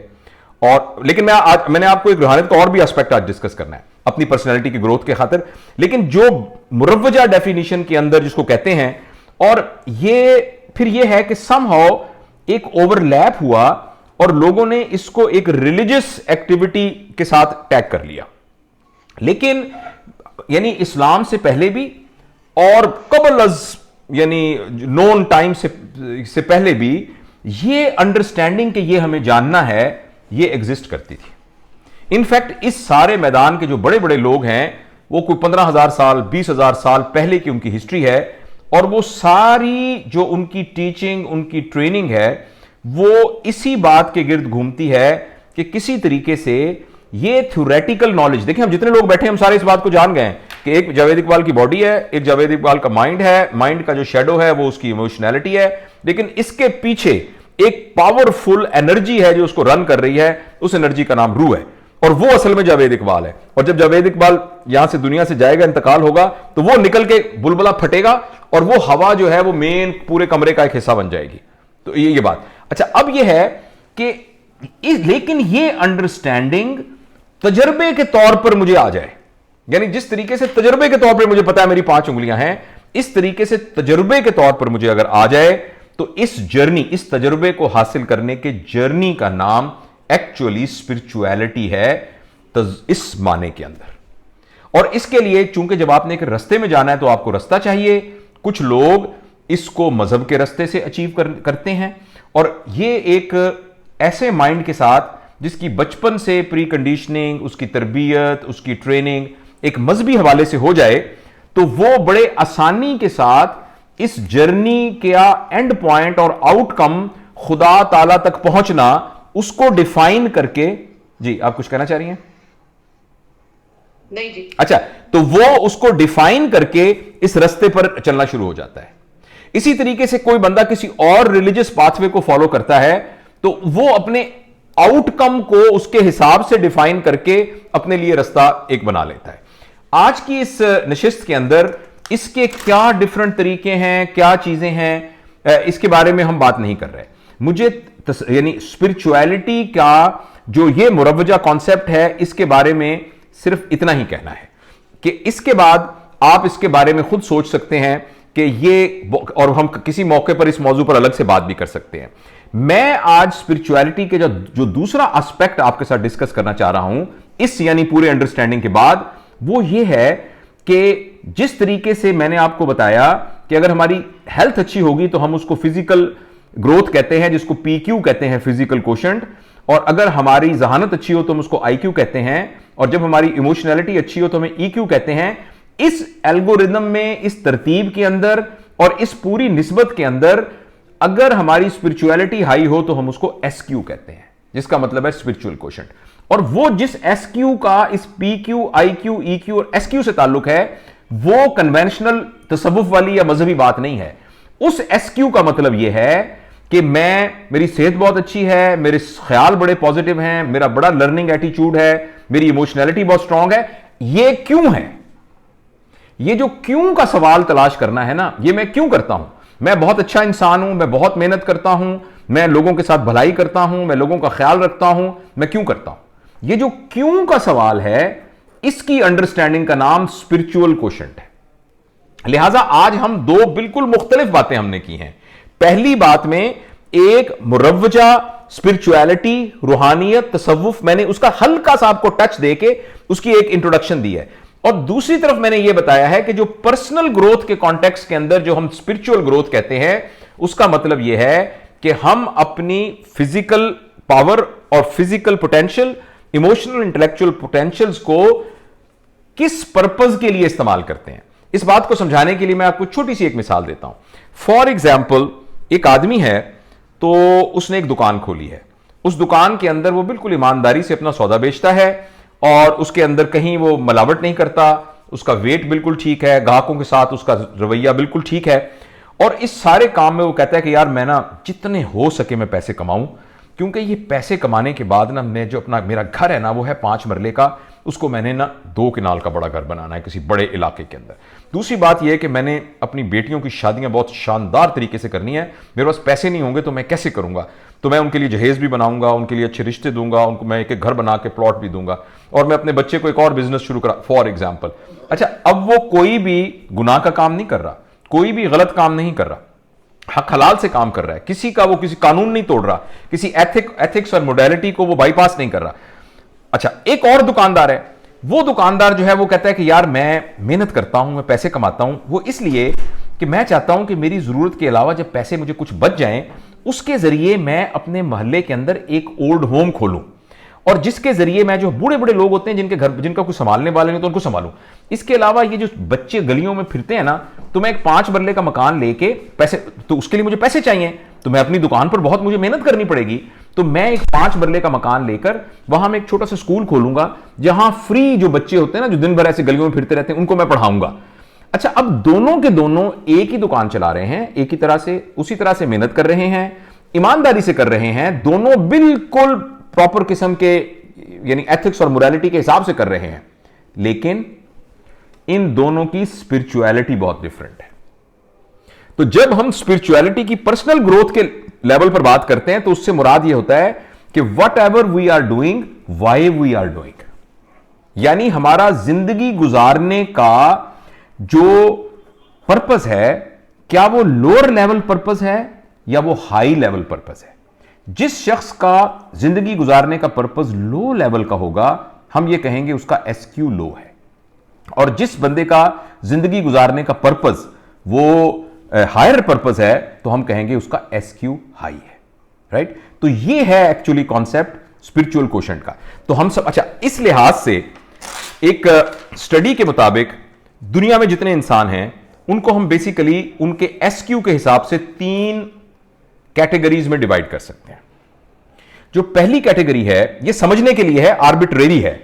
और लेकिन मैंने आपको एक रूहानियत का और भी एस्पेक्ट आज डिस्कस करना है अपनी पर्सनैलिटी की ग्रोथ के खातिर, लेकिन जो मुरव्वजा डेफिनेशन के अंदर जिसको कहते हैं, और फिर ये है कि समहाउ एक ओवरलैप हुआ और लोगों ने इसको एक रिलीजियस एक्टिविटी के साथ टैग कर लिया। लेकिन यानी इस्लाम से पहले भी और कबल यानी नोन टाइम से पहले भी ये अंडरस्टैंडिंग कि ये हमें जानना है, ये एग्जिस्ट करती थी। इनफैक्ट इस सारे मैदान के जो बड़े बड़े लोग हैं वो कोई 15,000 साल 20,000 साल पहले की उनकी हिस्ट्री है, और वो सारी जो उनकी टीचिंग उनकी ट्रेनिंग है वो इसी बात के गिर्द घूमती है कि किसी तरीके से ये थ्योरेटिकल नॉलेज, देखिए हम जितने लोग बैठे हैं हम सारे इस बात को जान गए हैं कि एक जावेद इकबाल की बॉडी है, एक जावेद इकबाल का माइंड है, माइंड का जो शेडो है वो उसकी इमोशनैलिटी है, लेकिन इसके पीछे एक पावरफुल एनर्जी है जो उसको रन कर रही है, उस एनर्जी का नाम रूह है, और वो असल में जावेद इकबाल है। और जब जावेद इकबाल यहां से दुनिया से जाएगा, इंतकाल होगा, तो वो निकल के बुलबुला फटेगा और वो हवा जो है वो मेन पूरे कमरे का एक हिस्सा बन जाएगी। तो ये बात। अच्छा, अब ये है कि लेकिन ये अंडरस्टैंडिंग तजर्बे के तौर पर मुझे आ जाए, यानी जिस तरीके से तजर्बे के तौर पर मुझे पता है मेरी 5 उंगलियां हैं, इस तरीके से तजर्बे के तौर पर मुझे अगर आ जाए, तो इस जर्नी, इस तजर्बे को हासिल करने के जर्नी का नाम एक्चुअली स्पिरिचुअलिटी है इस माने के अंदर। और इसके लिए चूंकि जब आपने एक रास्ते में जाना है तो आपको रास्ता चाहिए। कुछ लोग इसको मजहब के रास्ते से अचीव करते हैं, और ये एक ऐसे माइंड के साथ जिसकी बचपन से प्री कंडीशनिंग, उसकी तरबियत, उसकी ट्रेनिंग एक मजहबी हवाले से हो जाए, तो वो बड़े आसानी के साथ इस जर्नी का एंड पॉइंट और आउटकम खुदा ताला तक पहुंचना, उसको डिफाइन करके। जी आप कुछ कहना चाह रही हैं? नहीं जी। अच्छा, तो वो उसको डिफाइन करके इस रास्ते पर चलना शुरू हो जाता है। इसी तरीके से कोई बंदा किसी और रिलीजियस पाथवे को फॉलो करता है, तो वो अपने आउटकम को उसके हिसाब से डिफाइन करके अपने लिए रास्ता एक बना लेता है। आज की इस नशिस्त के अंदर इसके क्या डिफरेंट तरीके हैं, क्या चीजें हैं, इसके बारे में हम बात नहीं कर रहे। मुझे यानी स्पिरिचुअलिटी का जो ये मुरव्वजा कॉन्सेप्ट है, इसके बारे में सिर्फ इतना ही कहना है कि इसके बाद आप इसके बारे में खुद सोच सकते हैं कि ये, और हम किसी मौके पर इस मौजू पर अलग से बात भी कर सकते हैं। मैं आज स्पिरिचुअलिटी के जो दूसरा एस्पेक्ट आपके साथ डिस्कस करना चाह रहा हूं इस यानी पूरे अंडरस्टैंडिंग के बाद, वो ये है कि जिस तरीके से मैंने आपको बताया कि अगर हमारी हेल्थ अच्छी होगी तो हम उसको फिजिकल ग्रोथ कहते हैं, जिसको पीक्यू कहते हैं, फिजिकल कोशेंट, और अगर हमारी जहानत अच्छी हो तो हम उसको आईक्यू कहते हैं, और जब हमारी इमोशनैलिटी अच्छी हो तो हमें ईक्यू कहते हैं। इस एल्गोरिदम में, इस तरतीब के अंदर और इस पूरी निस्बत के अंदर अगर हमारी स्पिरिचुअलिटी हाई हो तो हम उसको SQ कहते हैं, जिसका मतलब है स्पिरिचुअल क्वोशंट। और वो जिस SQ का इस PQ, IQ, EQ और SQ से ताल्लुक है, वो कन्वेंशनल तसव्वुफ वाली या मजहबी बात नहीं है। उस SQ का मतलब यह है कि मेरी सेहत बहुत अच्छी है, मेरे ख्याल बड़े पॉजिटिव हैं, मेरा बड़ा लर्निंग एटीट्यूड है, मेरी इमोशनैलिटी बहुत स्ट्रांग है। ये क्यों है? ये जो क्यों का सवाल तलाश करना है ना, ये मैं क्यों करता हूं, मैं बहुत अच्छा इंसान हूं, मैं बहुत मेहनत करता हूं, मैं लोगों के साथ भलाई करता हूं, मैं लोगों का ख्याल रखता हूं, मैं क्यों करता हूं। ये जो क्यों का सवाल है, इसकी अंडरस्टैंडिंग का नाम स्पिरिचुअल क्वोशंट है। लिहाजा आज हम दो बिल्कुल मुख्तलिफ बातें हमने की हैं। पहली बात में एक मुरव्वजा स्पिरिचुअलिटी, रूहानियत, तसव्वुफ, मैंने उसका हल्का सा आपको टच देके उसकी एक इंट्रोडक्शन दी है। और दूसरी तरफ मैंने यह बताया है कि जो पर्सनल ग्रोथ के कॉन्टेक्स्ट के अंदर जो हम स्पिरिचुअल ग्रोथ कहते हैं, उसका मतलब यह है कि हम अपनी फिजिकल पावर और physical potential, emotional intellectual potentials को किस पर्पज के लिए इस्तेमाल करते हैं। इस बात को समझाने के लिए मैं आपको छोटी सी एक मिसाल देता हूं। फॉर एग्जाम्पल, एक आदमी है तो उसने एक दुकान खोली है। उस दुकान के अंदर वो बिल्कुल ईमानदारी से अपना सौदा बेचता है और उसके अंदर कहीं वो मिलावट नहीं करता, उसका वेट बिल्कुल ठीक है, ग्राहकों के साथ उसका रवैया बिल्कुल ठीक है। और इस सारे काम में वो कहता है कि यार मैं ना जितने हो सके मैं पैसे कमाऊं, क्योंकि ये पैसे कमाने के बाद ना मैं जो अपना मेरा घर है ना वो है 5 मरले का, उसको मैंने ना 2 कनाल का बड़ा घर बनाना है किसी बड़े इलाके के अंदर। दूसरी बात यह है कि मैंने अपनी बेटियों की शादियां बहुत शानदार तरीके से करनी है, मेरे पास पैसे नहीं होंगे तो मैं कैसे करूंगा, तो मैं उनके लिए जहेज भी बनाऊंगा, उनके लिए अच्छे रिश्ते दूंगा, उनको मैं एक घर बना के प्लॉट भी दूंगा, और मैं अपने बच्चे को एक और बिजनेस शुरू करा, फॉर एग्जाम्पल। अच्छा, अब वो कोई भी गुनाह का काम नहीं कर रहा, कोई भी गलत काम नहीं कर रहा, हक हलाल से काम कर रहा है, वो किसी कानून नहीं तोड़ रहा, किसी एथिक्स और मोडालिटी को वो बाईपास नहीं कर रहा। अच्छा, एक और दुकानदार है, वो दुकानदार जो है वो कहता है कि यार मैं मेहनत करता हूं, मैं पैसे कमाता हूं, वो इसलिए कि मैं चाहता हूं कि मेरी जरूरत के अलावा जब पैसे मुझे कुछ बच जाएं, उसके जरिए मैं अपने मोहल्ले के अंदर एक ओल्ड होम खोलूं, और जिसके जरिए मैं जो बूढ़े बूढ़े लोग होते हैं जिनके घर जिनका कुछ संभालने वाले नहीं तो उनको संभालूं। इसके अलावा ये जो बच्चे गलियों में फिरते हैं ना, तो मैं एक 5 मरले का मकान लेके पैसे, तो उसके लिए मुझे पैसे चाहिए, तो मैं अपनी दुकान पर बहुत मुझे मेहनत करनी पड़ेगी, तो मैं एक 5 मरले का मकान लेकर वहां मैं एक छोटा सा स्कूल खोलूंगा, जहां फ्री जो बच्चे होते हैं ना, जो दिन भर ऐसे गलियों में फिरते रहते हैं, उनको मैं पढ़ाऊंगा। अच्छा, अब दोनों के दोनों एक ही दुकान चला रहे हैं, एक ही तरह से उसी तरह से मेहनत कर रहे हैं, ईमानदारी से कर रहे हैं, दोनों बिल्कुल प्रॉपर किस्म के यानी एथिक्स और मोरालिटी के हिसाब से कर रहे हैं, लेकिन इन दोनों की स्पिरिचुअलिटी बहुत डिफरेंट है। तो जब हम स्पिरिचुअलिटी की पर्सनल ग्रोथ के लेवल पर बात करते हैं तो उससे मुराद यह होता है कि whatever we are doing, why we are doing, यानी हमारा जिंदगी गुजारने का जो पर्पस है, क्या वो लोअर लेवल पर्पस है या वो हाई लेवल पर्पस है। जिस शख्स का जिंदगी गुजारने का पर्पस लो लेवल का होगा, हम ये कहेंगे उसका SQ लो है, और जिस बंदे का जिंदगी गुजारने का पर्पस वो हायर पर्पस है, तो हम कहेंगे उसका SQ हाई है। राइट, तो ये है एक्चुअली कॉन्सेप्ट स्पिरिचुअल क्वोशंट का। तो हम सब, अच्छा, इस लिहाज से एक स्टडी के मुताबिक दुनिया में जितने इंसान हैं उनको हम बेसिकली उनके SQ के हिसाब से 3 कैटेगरीज में डिवाइड कर सकते हैं। जो पहली कैटेगरी है, यह समझने के लिए है, आर्बिट्रेरी है।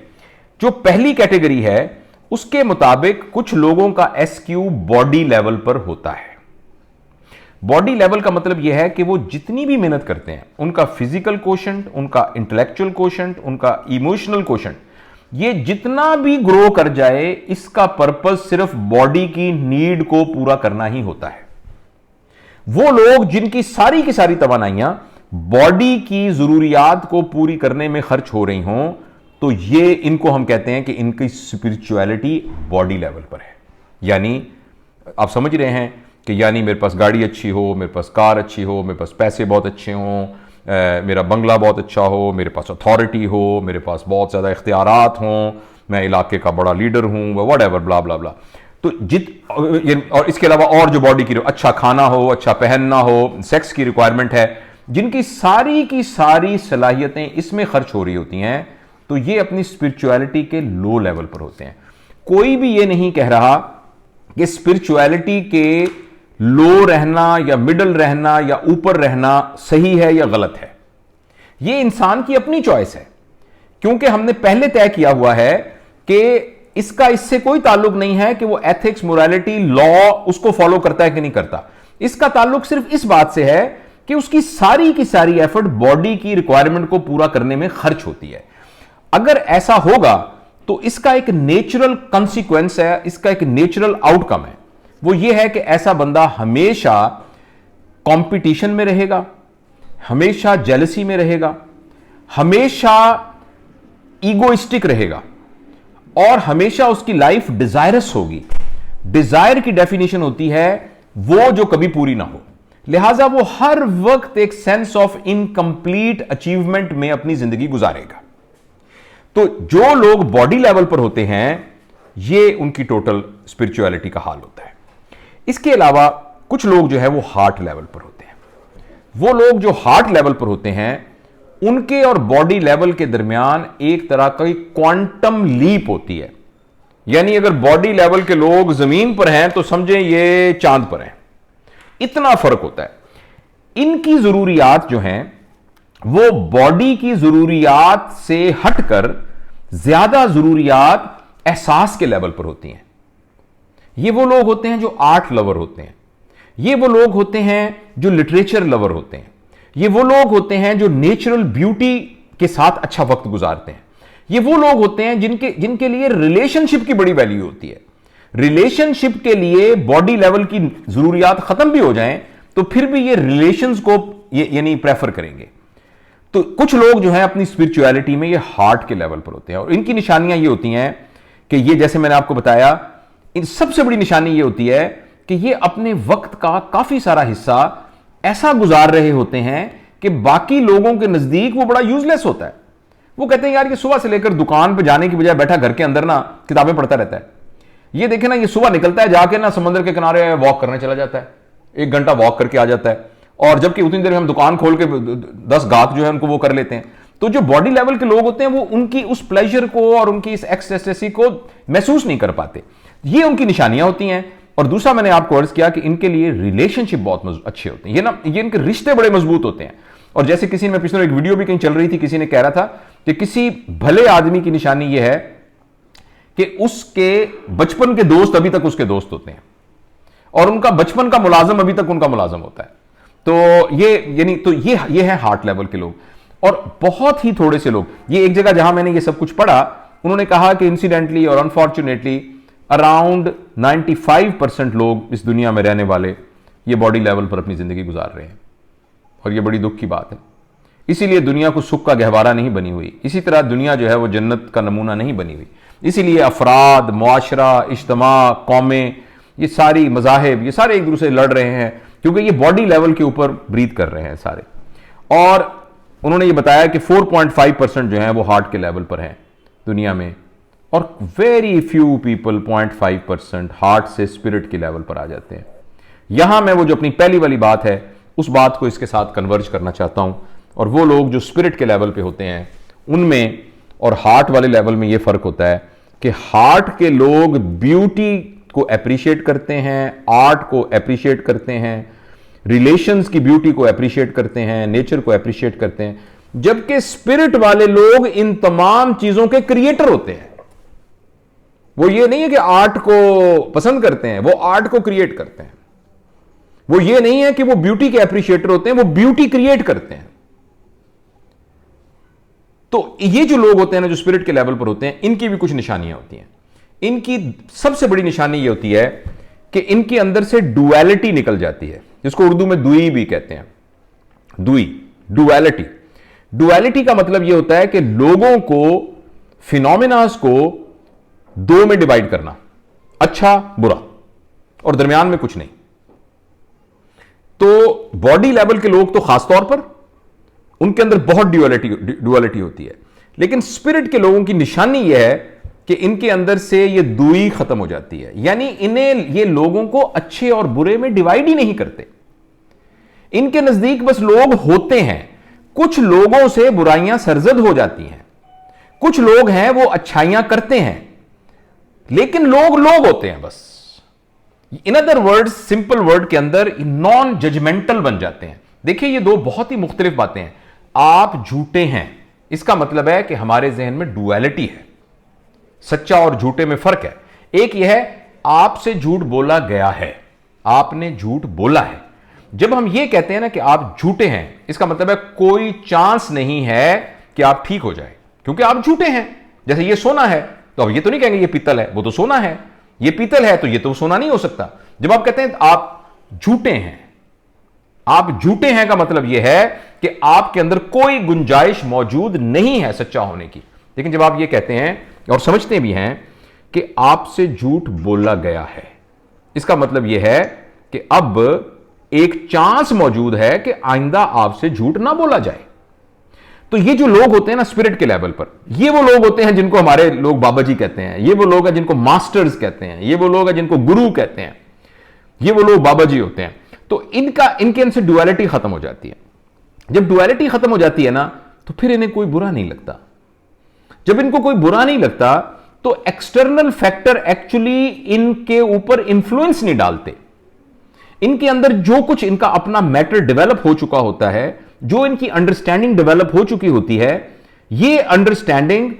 जो पहली कैटेगरी है उसके मुताबिक कुछ लोगों का SQ बॉडी लेवल पर होता है। बॉडी लेवल का मतलब यह है कि वो जितनी भी मेहनत करते हैं, उनका फिजिकल क्वोशंट, उनका इंटेलेक्चुअल क्वोशंट, उनका इमोशनल क्वोशंट, ये जितना भी ग्रो कर जाए, इसका पर्पस सिर्फ बॉडी की नीड को पूरा करना ही होता है। वो लोग जिनकी सारी की सारी तवानाइयां बॉडी की जरूरियात को पूरी करने में खर्च हो रही हों, तो ये इनको हम कहते हैं कि इनकी स्पिरिचुअलिटी बॉडी लेवल पर है। यानी आप समझ रहे हैं कि यानी मेरे पास गाड़ी अच्छी हो, मेरे पास कार अच्छी हो, मेरे पास पैसे बहुत अच्छे हों, मेरा बंगला बहुत अच्छा हो, मेरे पास अथॉरिटी हो, मेरे पास बहुत ज़्यादा इख्तियारात हों, मैं इलाके का बड़ा लीडर हूँ, वट एवर ब्ला ब्ला ब्ला। तो और इसके अलावा और जो बॉडी की अच्छा खाना हो, अच्छा पहनना हो, सेक्स की रिक्वायरमेंट है, जिनकी सारी की सारी सलाहियतें इसमें खर्च हो रही होती हैं, तो ये अपनी स्पिरिचुअलिटी के लो लेवल पर होते हैं। कोई भी ये नहीं कह रहा कि स्पिरिचुअलिटी के लो रहना या मिडल रहना या ऊपर रहना सही है या गलत है, यह इंसान की अपनी चॉइस है। क्योंकि हमने पहले तय किया हुआ है कि इसका इससे कोई ताल्लुक नहीं है कि वो एथिक्स, मोरालिटी, लॉ उसको फॉलो करता है कि नहीं करता। इसका ताल्लुक सिर्फ इस बात से है कि उसकी सारी की सारी एफर्ट बॉडी की रिक्वायरमेंट को पूरा करने में खर्च होती है। अगर ऐसा होगा तो इसका एक नेचुरल कॉन्सिक्वेंस है, इसका एक नेचुरल आउटकम है। वो ये है कि ऐसा बंदा हमेशा कंपटीशन में रहेगा, हमेशा जेलसी में रहेगा, हमेशा ईगोइस्टिक रहेगा और हमेशा उसकी लाइफ डिजायरस होगी। डिजायर की डेफिनेशन होती है वो जो कभी पूरी ना हो, लिहाजा वो हर वक्त एक सेंस ऑफ इनकंप्लीट अचीवमेंट में अपनी जिंदगी गुजारेगा। तो जो लोग बॉडी लेवल पर होते हैं ये उनकी टोटल स्पिरिचुअलिटी का हाल होता है। इसके अलावा कुछ लोग जो है वो हार्ट लेवल पर होते हैं। वो लोग जो हार्ट लेवल पर होते हैं उनके और बॉडी लेवल के दरमियान एक तरह का क्वांटम लीप होती है। यानी अगर बॉडी लेवल के लोग जमीन पर हैं तो समझें ये चांद पर हैं, इतना फर्क होता है। इनकी जरूरियात जो हैं वो बॉडी की जरूरियात से हटकर ज्यादा जरूरियात एहसास के लेवल पर होती हैं। ये वो लोग होते हैं जो आर्ट लवर होते हैं, ये वो लोग होते हैं जो लिटरेचर लवर होते हैं, ये वो लोग होते हैं जो नेचुरल ब्यूटी के साथ अच्छा वक्त गुजारते हैं, ये वो लोग होते हैं जिनके लिए रिलेशनशिप की बड़ी वैल्यू होती है। रिलेशनशिप के लिए बॉडी लेवल की जरूरियात खत्म भी हो जाएं तो फिर भी ये रिलेशंस को यानी प्रेफर करेंगे। तो कुछ लोग जो हैं अपनी स्पिरिचुअलिटी में ये हार्ट के लेवल पर होते हैं और इनकी निशानियां ये होती हैं कि ये जैसे मैंने आपको बताया, इन सबसे बड़ी निशानी ये होती है कि ये अपने वक्त का काफी सारा हिस्सा ऐसा गुजार रहे होते हैं कि बाकी लोगों के नजदीक वो बड़ा यूजलेस होता है। वो कहते हैं यार ये सुबह से लेकर दुकान पे जाने की बजाय बैठा घर के अंदर ना किताबें पढ़ता रहता है। ये देखे ना, ये सुबह निकलता है जाके ना समुद्र के किनारे वॉक करने चला जाता है, 1 घंटा वॉक करके आ जाता है, और जबकि उतनी देर में हम दुकान खोल के 10 गाहक जो है उनको वो कर लेते हैं। तो जो बॉडी लेवल के लोग होते हैं वो उनकी उस प्लेजर को और उनकी इस एक्सटेसी को महसूस नहीं कर पाते। ये उनकी निशानियां होती हैं। और दूसरा मैंने आपको अर्ज किया कि इनके लिए रिलेशनशिप बहुत अच्छे होते हैं, ये इनके रिश्ते बड़े मजबूत होते हैं। और जैसे किसी ने पिछले एक वीडियो भी कहीं चल रही थी, किसी ने कह रहा था कि किसी भले आदमी की निशानी यह है कि उसके बचपन के दोस्त अभी तक उसके दोस्त होते हैं और उनका बचपन का मुलाजम अभी तक उनका मुलाजम होता है। तो ये है हार्ट लेवल के लोग। और बहुत ही थोड़े से लोग, ये एक जगह जहां मैंने ये सब कुछ पढ़ा, उन्होंने कहा कि इंसिडेंटली और अनफॉर्चुनेटली अराउंड 95% लोग इस दुनिया में रहने वाले ये बॉडी लेवल पर अपनी जिंदगी गुजार रहे हैं और ये बड़ी दुख की बात है। इसीलिए दुनिया को सुख का गहवारा नहीं बनी हुई, इसी तरह दुनिया जो है वो जन्नत का नमूना नहीं बनी हुई। इसीलिए अफराद, मुआशरा, इज्तिमा, कौमें, ये सारी मजाहिब, ये सारे एक दूसरे से लड़ रहे हैं क्योंकि ये बॉडी लेवल के ऊपर ब्रीथ कर रहे हैं सारे। और उन्होंने ये बताया कि 4.5% जो है वो हार्ट के लेवल पर हैं दुनिया में, और वेरी फ्यू पीपल 0.5% हार्ट से स्पिरिट के लेवल पर आ जाते हैं। यहां मैं वो जो अपनी पहली वाली बात है उस बात को इसके साथ कन्वर्ज करना चाहता हूं। और वो लोग जो स्पिरिट के लेवल पे होते हैं उनमें और हार्ट वाले लेवल में ये फर्क होता है कि हार्ट के लोग ब्यूटी को अप्रिशिएट करते हैं, आर्ट को अप्रिशिएट करते हैं, रिलेशंस की ब्यूटी को अप्रिशिएट करते हैं, नेचर को अप्रिशिएट करते हैं, जबकि स्पिरिट वाले लोग इन तमाम चीजों के क्रिएटर होते हैं। वो ये नहीं है कि आर्ट को पसंद करते हैं, वो आर्ट को क्रिएट करते हैं। वो ये नहीं है कि वो ब्यूटी के अप्रिशिएटर होते हैं, वो ब्यूटी क्रिएट करते हैं। तो ये जो लोग होते हैं ना, जो स्पिरिट के लेवल पर होते हैं, इनकी भी कुछ निशानियां होती हैं। इनकी सबसे बड़ी निशानी ये होती है कि इनके अंदर से डुअलिटी निकल जाती है, जिसको उर्दू में दुई भी कहते हैं। डुअलिटी। डुअलिटी का मतलब यह होता है कि लोगों को, फिनोमिनास को दो में डिवाइड करना, अच्छा बुरा, और दरमियान में कुछ नहीं। तो बॉडी लेवल के लोग तो खासतौर पर उनके अंदर बहुत डुअलिटी होती है, लेकिन स्पिरिट के लोगों की निशानी यह है कि इनके अंदर से ये दुई खत्म हो जाती है। यानी इन्हें, ये लोगों को अच्छे और बुरे में डिवाइड ही नहीं करते। इनके नजदीक बस लोग होते हैं। कुछ लोगों से बुराइयां सरजद हो जाती हैं, कुछ लोग हैं वो अच्छाइयां करते हैं, लेकिन लोग होते हैं बस। In other word, simple word के अंदर नॉन जजमेंटल बन जाते हैं। देखिए ये दो बहुत ही मुख्तलिफ बातें हैं। आप झूठे हैं, इसका मतलब है कि हमारे जहन में डुअलिटी है, सच्चा और झूठे में फर्क है। एक यह है आपसे झूठ बोला गया है, आपने झूठ बोला है। जब हम ये कहते हैं ना कि आप झूठे हैं, इसका मतलब है कोई चांस नहीं है कि आप ठीक हो जाए, क्योंकि आप झूठे हैं। जैसे ये सोना है, तो अब ये तो नहीं कहेंगे ये पीतल है, वो तो सोना है। ये पीतल है तो ये तो सोना नहीं हो सकता। जब आप कहते हैं आप झूठे हैं, आप झूठे हैं का मतलब यह है कि आपके अंदर कोई गुंजाइश मौजूद नहीं है सच्चा होने की। लेकिन जब आप ये कहते हैं और समझते भी हैं कि आपसे झूठ बोला गया है, इसका मतलब यह है कि अब एक चांस मौजूद है कि आइंदा आपसे झूठ ना बोला जाए। तो ये जो लोग होते हैं ना स्पिरिट के लेवल पर, ये वो लोग होते हैं जिनको हमारे लोग बाबा जी कहते हैं, ये वो लोग हैं जिनको मास्टर्स कहते हैं, ये वो लोग हैं जिनको गुरु कहते हैं, ये वो लोग बाबा जी होते हैं। तो इनके अंदर से डुअलिटी खत्म हो जाती है। जब डुअलिटी खत्म हो जाती है ना, तो फिर इन्हें कोई बुरा नहीं लगता। जब इनको कोई बुरा नहीं लगता तो एक्सटर्नल फैक्टर एक्चुअली इनके ऊपर इंफ्लुएंस नहीं डालते। इनके अंदर जो कुछ इनका अपना मैटर डेवलप हो चुका होता है, जो इनकी अंडरस्टैंडिंग डेवलप हो चुकी होती है, ये अंडरस्टैंडिंग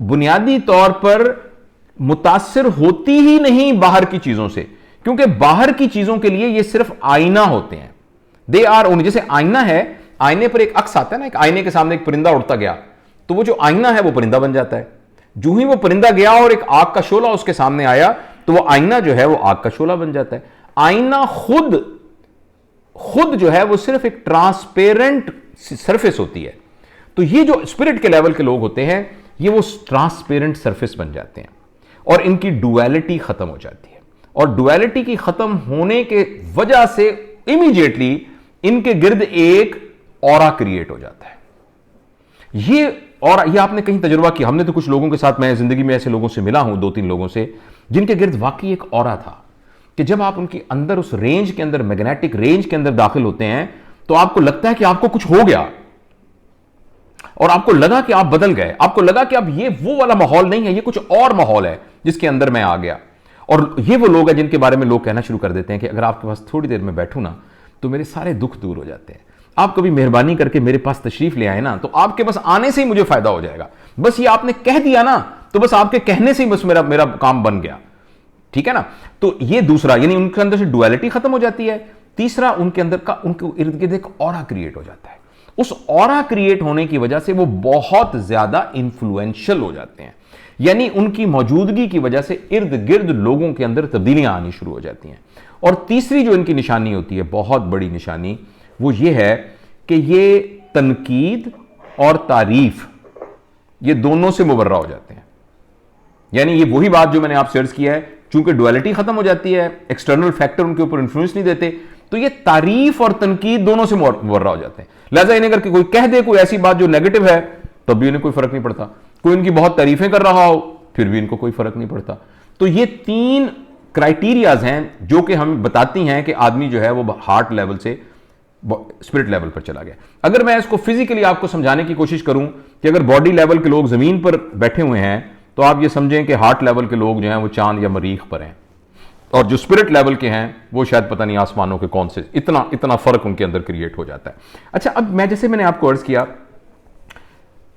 बुनियादी तौर पर मुतासिर होती ही नहीं बाहर की चीजों से, क्योंकि बाहर की चीजों के लिए ये सिर्फ आईना होते हैं। दे आर ओनली, जैसे आईना है, आईने पर एक अक्स आता है ना, एक आईने के सामने एक परिंदा उड़ता गया, तो वो जो आईना है वो परिंदा बन जाता है। जो ही वो परिंदा गया और एक आग का शोला उसके सामने आया, तो वो आईना जो है वो आग का शोला बन जाता है। आईना खुद जो है वो सिर्फ एक ट्रांसपेरेंट सरफेस होती है। तो ये जो स्पिरिट के लेवल के लोग होते हैं, ये वो ट्रांसपेरेंट सरफेस बन जाते हैं और इनकी डुअलिटी खत्म हो जाती है। और डुअलिटी की खत्म होने के वजह से इमीडिएटली इनके गिर्द एक ऑरा क्रिएट हो जाता है। ये आपने कहीं तजुर्बा किया, हमने तो कुछ लोगों के साथ, मैं जिंदगी में ऐसे लोगों से मिला हूं, 2-3 लोगों से, जिनके गिर्द वाकई एक ऑरा था कि जब आप उनके अंदर उस रेंज के अंदर, मैग्नेटिक रेंज के अंदर दाखिल होते हैं, तो आपको लगता है कि आपको कुछ हो गया और आपको लगा कि आप बदल गए। आपको लगा कि अब ये वो वाला माहौल नहीं है, ये कुछ और माहौल है जिसके अंदर मैं आ गया। और ये वो लोग हैं जिनके बारे में लोग कहना शुरू कर देते हैं कि अगर आपके पास थोड़ी देर में बैठूं ना, तो मेरे सारे दुख दूर हो जाते हैं। आप कभी मेहरबानी करके मेरे पास तशरीफ ले आए ना, तो आपके बस आने से ही मुझे फायदा हो जाएगा। बस ये आपने कह दिया ना, तो बस आपके कहने से ही बस मेरा काम बन गया। ठीक है ना। तो ये दूसरा, यानी उनके अंदर से डुअलिटी खत्म हो जाती है। तीसरा, उनके अंदर का, उनके इर्द गिर्द एक ऑरा क्रिएट हो जाता है। उस ऑरा क्रिएट होने की वजह से वो बहुत ज्यादा इंफ्लुएंशियल हो जाते हैं, यानी उनकी मौजूदगी की वजह से इर्द गिर्द लोगों के अंदर तब्दीलियां आनी शुरू हो जाती हैं। और तीसरी जो इनकी निशानी होती है, बहुत बड़ी निशानी, वो ये है कि ये तनकीद और तारीफ, ये दोनों से मुबर्रा हो जाते हैं। यानी ये वही बात जो मैंने आपसे अर्ज किया है, चूंकि डुअलिटी खत्म हो जाती है, एक्सटर्नल फैक्टर उनके ऊपर इंफ्लुएंस नहीं देते, तो ये तारीफ और तनकीद दोनों से मुबर्रा हो जाते हैं। लिहाजा इन्हें करके कोई कह दे कोई ऐसी बात जो नेगेटिव है, तब भी इन्हें कोई फर्क नहीं पड़ता। कोई इनकी बहुत तारीफें कर रहा हो, फिर भी इनको कोई फर्क नहीं पड़ता। तो ये 3 क्राइटेरियाज हैं जो कि हम बताती हैं कि आदमी जो है वो हार्ट लेवल से स्पिरिट लेवल पर चला गया। अगर मैं इसको फिजिकली आपको समझाने की कोशिश करूं कि अगर बॉडी लेवल के लोग जमीन पर बैठे हुए हैं, तो आप ये समझें कि हार्ट लेवल के लोग जो हैं वो चांद या मरीख पर हैं, और जो स्पिरिट लेवल के हैं वो शायद पता नहीं आसमानों के कौन से। इतना फर्क उनके अंदर क्रिएट हो जाता है। अच्छा, अब मैंने आपको अर्ज किया,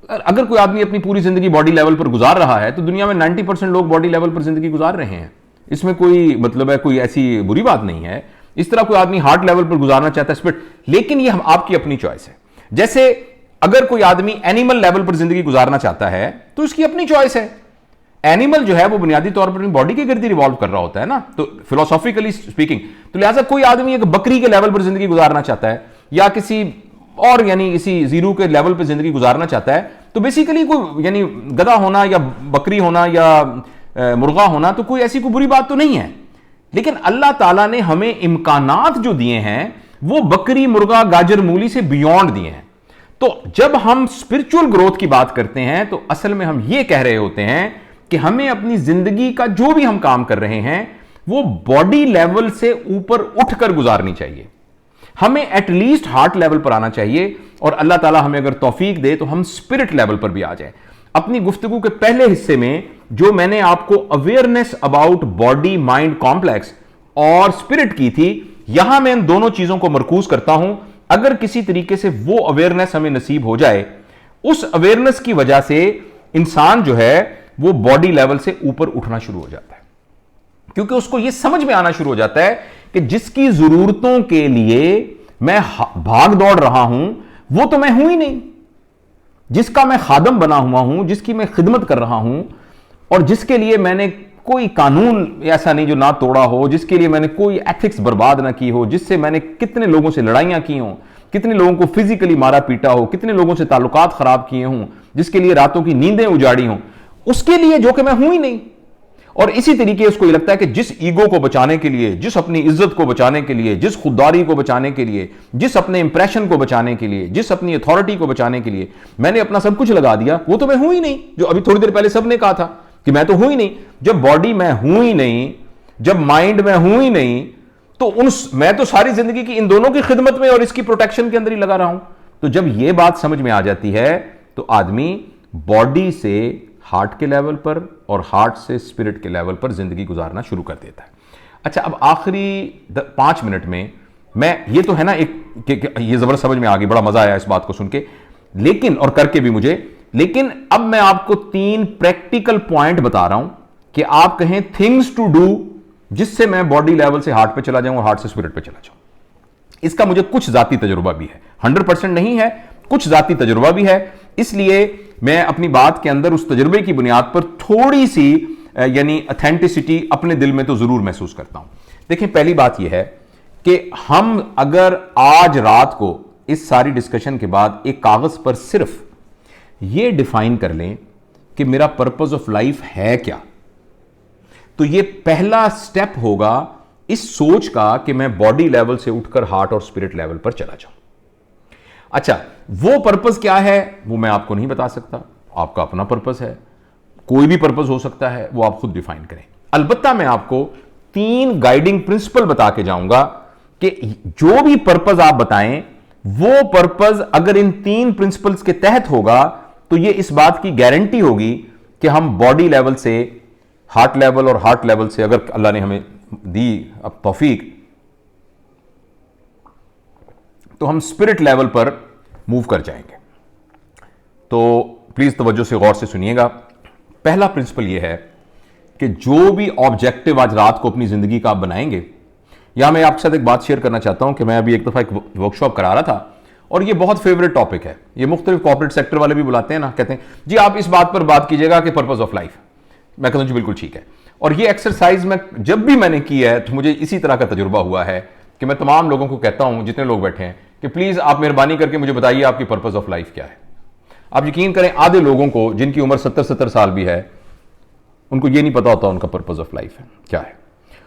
अगर कोई आदमी अपनी पूरी जिंदगी बॉडी लेवल पर गुजार रहा है, तो दुनिया में 90% लोग बॉडी लेवल पर जिंदगी गुजार रहे हैं। इसमें कोई मतलब है, कोई ऐसी बुरी बात नहीं है। इस तरह कोई आदमी हार्ट लेवल पर गुजारना चाहता है स्पिरिट, लेकिन ये आपकी अपनी चॉइस है। जैसे अगर कोई आदमी एनिमल लेवल पर जिंदगी गुजारना चाहता है, तो इसकी अपनी चॉइस है। एनिमल जो है वो बुनियादी तौर पर बॉडी के गिर्द रिवॉल्व कर रहा होता है ना, तो फिलोसॉफिकली स्पीकिंग, तो लिहाजा कोई आदमी एक बकरी के लेवल पर जिंदगी गुजारना चाहता है, या किसी और यानी इसी जीरो के लेवल पर जिंदगी गुजारना चाहता है, तो बेसिकली कोई यानी गधा होना या बकरी होना या मुर्गा होना, तो कोई ऐसी कोई बुरी बात तो नहीं है। लेकिन अल्लाह ताला ने हमें इम्कानात जो दिए हैं, वो बकरी, मुर्गा, गाजर, मूली से बियॉन्ड दिए हैं। तो जब हम स्पिरिचुअल ग्रोथ की बात करते हैं, तो असल में हम ये कह रहे होते हैं कि हमें अपनी जिंदगी का जो भी हम काम कर रहे हैं, वो बॉडी लेवल से ऊपर उठकर गुजारनी चाहिए। हमें एटलीस्ट हार्ट लेवल पर आना चाहिए, और अल्लाह ताला हमें अगर तौफीक दे तो हम स्पिरिट लेवल पर भी आ जाए। अपनी गुफ्तगू के पहले हिस्से में जो मैंने आपको awareness about body mind complex और स्पिरिट की थी। यहां मैं इन दोनों चीजों को मरकूज करता हूं। अगर किसी तरीके से वो अवेयरनेस हमें नसीब हो जाए, उस अवेयरनेस की वजह से इंसान जो है वो बॉडी लेवल से ऊपर उठना शुरू हो जाता है, क्योंकि उसको यह समझ में आना शुरू हो जाता है कि जिसकी जरूरतों के लिए मैं भाग दौड़ रहा हूं वो तो मैं हूं ही नहीं। जिसका मैं खादम बना हुआ हूं, जिसकी मैं खिदमत कर रहा हूं, और जिसके लिए मैंने कोई कानून ऐसा नहीं जो ना तोड़ा हो, जिसके लिए मैंने कोई एथिक्स बर्बाद ना की हो, जिससे मैंने कितने लोगों से लड़ाइयां की हों, कितने लोगों को फिजिकली मारा पीटा हो, कितने लोगों से ताल्लुकात खराब किए हों, जिसके लिए रातों की नींदें उजाड़ी हों, उसके लिए जो कि मैं हूं ही नहीं। और इसी तरीके उसको ये लगता है कि जिस ईगो को बचाने के लिए, जिस अपनी इज्जत को बचाने के लिए, जिस खुददारी को बचाने के लिए, जिस अपने इंप्रेशन को बचाने के लिए, जिस अपनी अथॉरिटी को बचाने के लिए मैंने अपना सब कुछ लगा दिया, वो तो मैं हूं ही नहीं। जो अभी थोड़ी देर पहले सबने कहा था कि मैं तो हूं ही नहीं। जब बॉडी मैं हूं ही नहीं, जब माइंड मैं हूं ही नहीं, तो मैं तो सारी जिंदगी की इन दोनों की खिदमत में और इसकी प्रोटेक्शन के अंदर ही लगा रहा हूं। तो जब यह बात समझ में आ जाती है तो आदमी बॉडी से हार्ट के लेवल पर और हार्ट से स्पिरिट के लेवल पर जिंदगी गुजारना शुरू कर देता है। अच्छा, अब आखिरी 5 मिनट में मैं, ये तो है ना एक ये जबरदस्त समझ में आ गई, बड़ा मजा आया इस बात को सुन के, लेकिन और करके भी मुझे, लेकिन अब मैं आपको 3 प्रैक्टिकल पॉइंट बता रहा हूं कि आप कहें थिंग्स टू डू जिससे मैं बॉडी लेवल से हार्ट पे चला जाऊं और हार्ट से स्पिरिट पे चला जाऊं। इसका मुझे कुछ जाती तजुर्बा भी है, 100% नहीं है, कुछ जाती तजुर्बा भी है, इसलिए मैं अपनी बात के अंदर उस तजुर्बे की बुनियाद पर थोड़ी सी यानी ऑथेंटिसिटी अपने दिल में तो जरूर महसूस करता हूं। देखें, पहली बात यह है कि हम अगर आज रात को इस सारी डिस्कशन के बाद एक कागज पर सिर्फ यह डिफाइन कर लें कि मेरा पर्पस ऑफ लाइफ है क्या, तो यह पहला स्टेप होगा इस सोच का कि मैं बॉडी लेवल से उठकर हार्ट और स्पिरिट लेवल पर चला जाऊं। अच्छा, वो पर्पस क्या है वो मैं आपको नहीं बता सकता, आपका अपना पर्पस है, कोई भी पर्पस हो सकता है, वो आप खुद डिफाइन करें। अलबत्ता मैं आपको 3 गाइडिंग प्रिंसिपल बता के जाऊंगा कि जो भी पर्पस आप बताएं वो पर्पस अगर इन 3 प्रिंसिपल्स के तहत होगा तो ये इस बात की गारंटी होगी कि हम बॉडी लेवल से हार्ट लेवल और हार्ट लेवल से, अगर अल्लाह ने हमें दी अब तौफीक, तो हम स्पिरिट लेवल पर मूव कर जाएंगे। तो प्लीज तवज्जो से गौर से सुनिएगा। पहला प्रिंसिपल यह है कि जो भी ऑब्जेक्टिव आज रात को अपनी जिंदगी का आप बनाएंगे, यहां मैं आपके साथ एक बात शेयर करना चाहता हूं कि मैं अभी एक दफा एक वर्कशॉप करा रहा था और ये बहुत फेवरेट टॉपिक है। ये मुख्तलिफ कॉर्पोरेट सेक्टर वाले भी बुलाते हैं ना, कहते हैं जी आप इस बात पर बात कीजिएगा कि पर्पस ऑफ लाइफ। मैं कहता हूं जी बिल्कुल ठीक है। और ये एक्सरसाइज में जब भी मैंने की है तो मुझे इसी तरह का तजुर्बा हुआ है कि मैं तमाम लोगों को कहता हूं, जितने लोग बैठे हैं, कि प्लीज आप मेहरबानी करके मुझे बताइए आपकी पर्पस ऑफ लाइफ क्या है। आप यकीन करें, आधे लोगों को जिनकी उम्र 70-70 साल भी है, उनको ये नहीं पता होता उनका पर्पस ऑफ लाइफ है क्या है।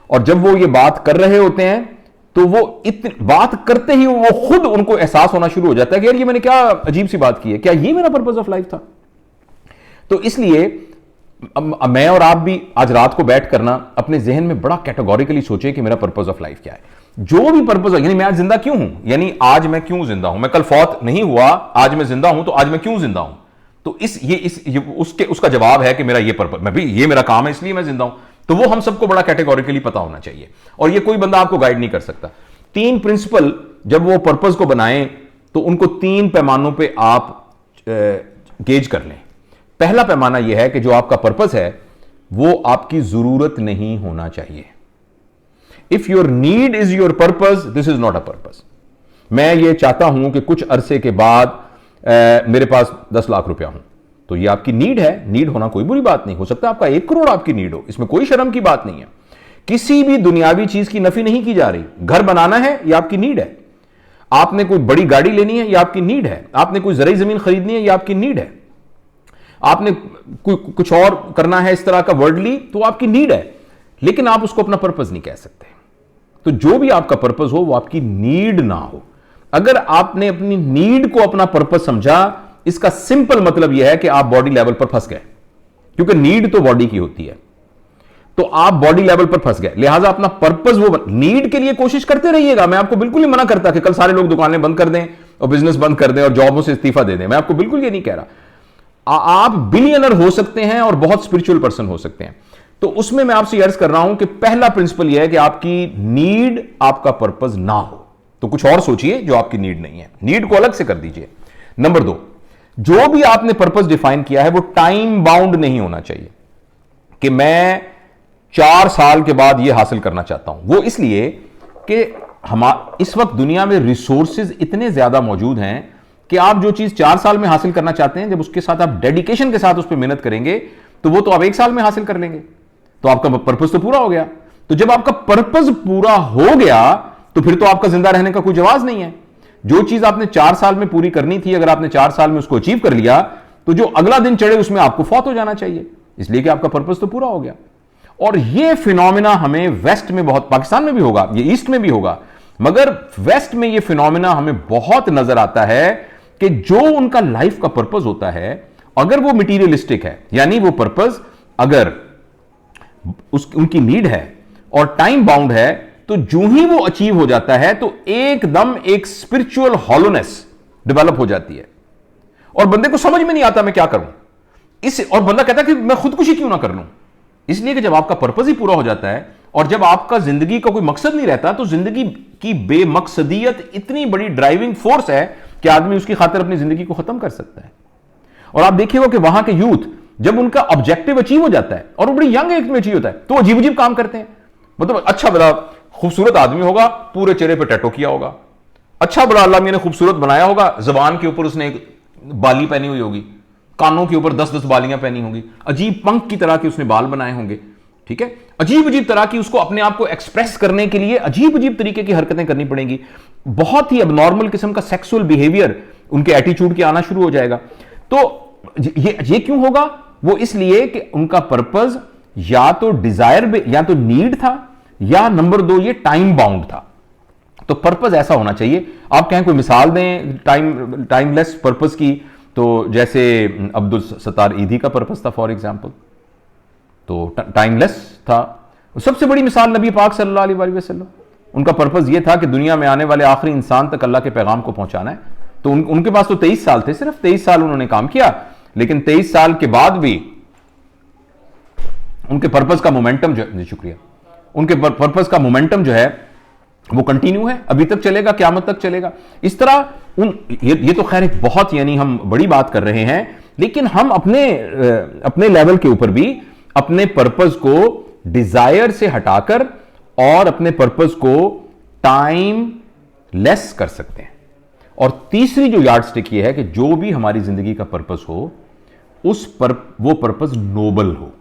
और जब वो ये बात कर रहे होते हैं तो वो इतनी बात करते ही वो खुद उनको एहसास होना शुरू हो जाता है कि यार ये मैंने क्या अजीब सी बात की है, क्या ये मेरा पर्पस ऑफ लाइफ था। तो इसलिए मैं और आप भी आज रात को बैठ करना अपने जहन में बड़ा कैटेगोरिकली सोचे कि मेरा पर्पस ऑफ लाइफ क्या है। जो भी पर्पस, यानी मैं आज जिंदा क्यों हूं, यानी आज मैं क्यों जिंदा हूं, मैं कल फौत नहीं हुआ, आज मैं जिंदा हूं, तो आज मैं क्यों जिंदा हूं। तो उसका जवाब है कि मेरा ये पर्पस, मैं भी ये मेरा काम है इसलिए मैं जिंदा हूं। तो वो हम सबको बड़ा कैटेगोरिकली पता होना चाहिए और ये कोई बंदा आपको गाइड नहीं कर सकता। 3 प्रिंसिपल जब वो पर्पस को बनाएं तो उनको 3 पैमानों पे आप गेज कर लें। पहला पैमाना यह है कि जो आपका पर्पस है वो आपकी जरूरत नहीं होना चाहिए। If your need is your purpose, this is not a purpose. मैं ये चाहता हूं कि कुछ अरसे के बाद मेरे पास 10 लाख रुपया हो, तो ये आपकी नीड है। नीड होना कोई बुरी बात नहीं, हो सकता है आपका 1 करोड़ आपकी नीड हो, इसमें कोई शर्म की बात नहीं है। किसी भी दुनियावी चीज की नफी नहीं की जा रही। घर बनाना है, यह आपकी नीड है। आपने कोई बड़ी गाड़ी लेनी है, यह आपकी नीड है। आपने कोई जरूरी जमीन खरीदनी है, यह आपकी नीड है। आपने कुछ और करना है इस तरह का वर्ल्डली, तो आपकी नीड है, लेकिन आप उसको अपना पर्पस नहीं कह सकते। तो जो भी आपका पर्पस हो वो आपकी नीड ना हो। अगर आपने अपनी नीड को अपना पर्पस समझा, इसका सिंपल मतलब यह है कि आप बॉडी लेवल पर फंस गए, क्योंकि नीड तो बॉडी की होती है। तो आप बॉडी लेवल पर फंस गए, लिहाजा अपना पर्पस वो नीड के लिए कोशिश करते रहिएगा। मैं आपको बिल्कुल नहीं मना करता कि कल सारे लोग दुकानें बंद कर दें और बिजनेस बंद कर दें और जॉबों से इस्तीफा दे दें, मैं आपको बिल्कुल ये नहीं कह रहा। आप बिलियनर हो सकते हैं और बहुत स्पिरिचुअल पर्सन हो सकते हैं। तो उसमें मैं आपसे अर्ज कर रहा हूं कि पहला प्रिंसिपल यह है कि आपकी नीड आपका पर्पस ना हो, तो कुछ और सोचिए जो आपकी नीड नहीं है, नीड को अलग से कर दीजिए। नंबर 2, जो भी आपने पर्पस डिफाइन किया है वो टाइम बाउंड नहीं होना चाहिए कि मैं 4 साल के बाद यह हासिल करना चाहता हूं। वो इसलिए कि इस वक्त दुनिया में रिसोर्सेज इतने ज्यादा मौजूद हैं कि आप जो चीज 4 साल में हासिल करना चाहते हैं, जब उसके साथ आप डेडिकेशन के साथ उस पर मेहनत करेंगे तो वो तो आप 1 साल में हासिल कर लेंगे, तो आपका पर्पस तो पूरा हो गया। तो जब आपका पर्पस पूरा हो गया तो फिर तो आपका जिंदा रहने का कोई जवाब नहीं है। जो चीज आपने 4 साल में पूरी करनी थी, अगर आपने 4 साल में उसको अचीव कर लिया तो जो अगला दिन चढ़े उसमें आपको फौत हो जाना चाहिए, इसलिए कि आपका पर्पस तो पूरा हो गया। और यह फिनोमिना हमें वेस्ट में बहुत, पाकिस्तान में भी होगा, ये ईस्ट में भी होगा, मगर वेस्ट में यह फिनोमिना हमें बहुत नजर आता है कि जो उनका लाइफ का पर्पस होता है, अगर वो मटीरियलिस्टिक है, यानी वो पर्पस अगर उनकी नीड है और टाइम बाउंड है, तो जो ही वो अचीव हो जाता है तो एकदम एक स्पिरिचुअल हॉलोनेस डेवलप हो जाती है और बंदे को समझ में नहीं आता मैं क्या करूं और बंदा कहता है कि मैं खुदकुशी क्यों ना कर लूं। इसलिए कि जब आपका पर्पस ही पूरा हो जाता है और जब आपका जिंदगी का कोई मकसद नहीं रहता, तो जिंदगी की बेमकसदियत इतनी बड़ी ड्राइविंग फोर्स है कि आदमी उसकी खातिर अपनी जिंदगी को खत्म कर सकता है। और आप देखिएगा कि वहां के यूथ जब उनका ऑब्जेक्टिव अचीव हो जाता है और वो बड़ी यंग एज में अचीव होता है, तो अजीब अजीब काम करते हैं। मतलब अच्छा बड़ा खूबसूरत आदमी होगा, पूरे चेहरे पे टैटू किया होगा, अच्छा बड़ा अल्लाह मियां ने खूबसूरत बनाया होगा, जबान के ऊपर उसने एक बाली पहनी हुई होगी, कानों के ऊपर 10-10 बालियां पहनी होंगी, अजीब पंख की तरह के उसने बाल बनाए होंगे, ठीक है, अजीब अजीब तरह की उसको अपने आप को एक्सप्रेस करने के लिए अजीब अजीब तरीके की हरकतें करनी पड़ेंगी, बहुत ही अबनॉर्मल किस्म का सेक्सुअल बिहेवियर उनके एटीट्यूड के आना शुरू हो जाएगा। तो ये क्यों होगा? वो इसलिए कि उनका पर्पस या तो डिजायर या तो नीड था, या नंबर 2 ये टाइम बाउंड था। तो पर्पस ऐसा होना चाहिए। आप कहें कोई मिसाल दें टाइमलेस पर्पस की, तो जैसे अब्दुल सत्तार ईदी का पर्पस था फॉर एग्जांपल, तो टाइमलेस था। सबसे बड़ी मिसाल नबी पाक सल्लल्लाहु अलैहि वसल्लम, उनका पर्पस यह था कि दुनिया में आने वाले आखिरी इंसान तक अल्लाह के पैगाम को पहुंचाना है। तो उनके पास तो 23 साल थे, सिर्फ 23 साल उन्होंने काम किया, लेकिन 23 साल के बाद भी उनके पर्पस का मोमेंटम शुक्रिया, उनके पर्पस का मोमेंटम जो है वो कंटिन्यू है, अभी तक चलेगा, क़यामत तक चलेगा। इस तरह ये तो खैर एक बहुत, यानी हम बड़ी बात कर रहे हैं, लेकिन हम अपने लेवल के ऊपर भी अपने पर्पस को डिजायर से हटाकर और अपने पर्पस को टाइम लेस कर सकते हैं। और तीसरी जो यार्डस्टिक ये है कि जो भी हमारी जिंदगी का पर्पस हो वो पर्पस नोबल हो।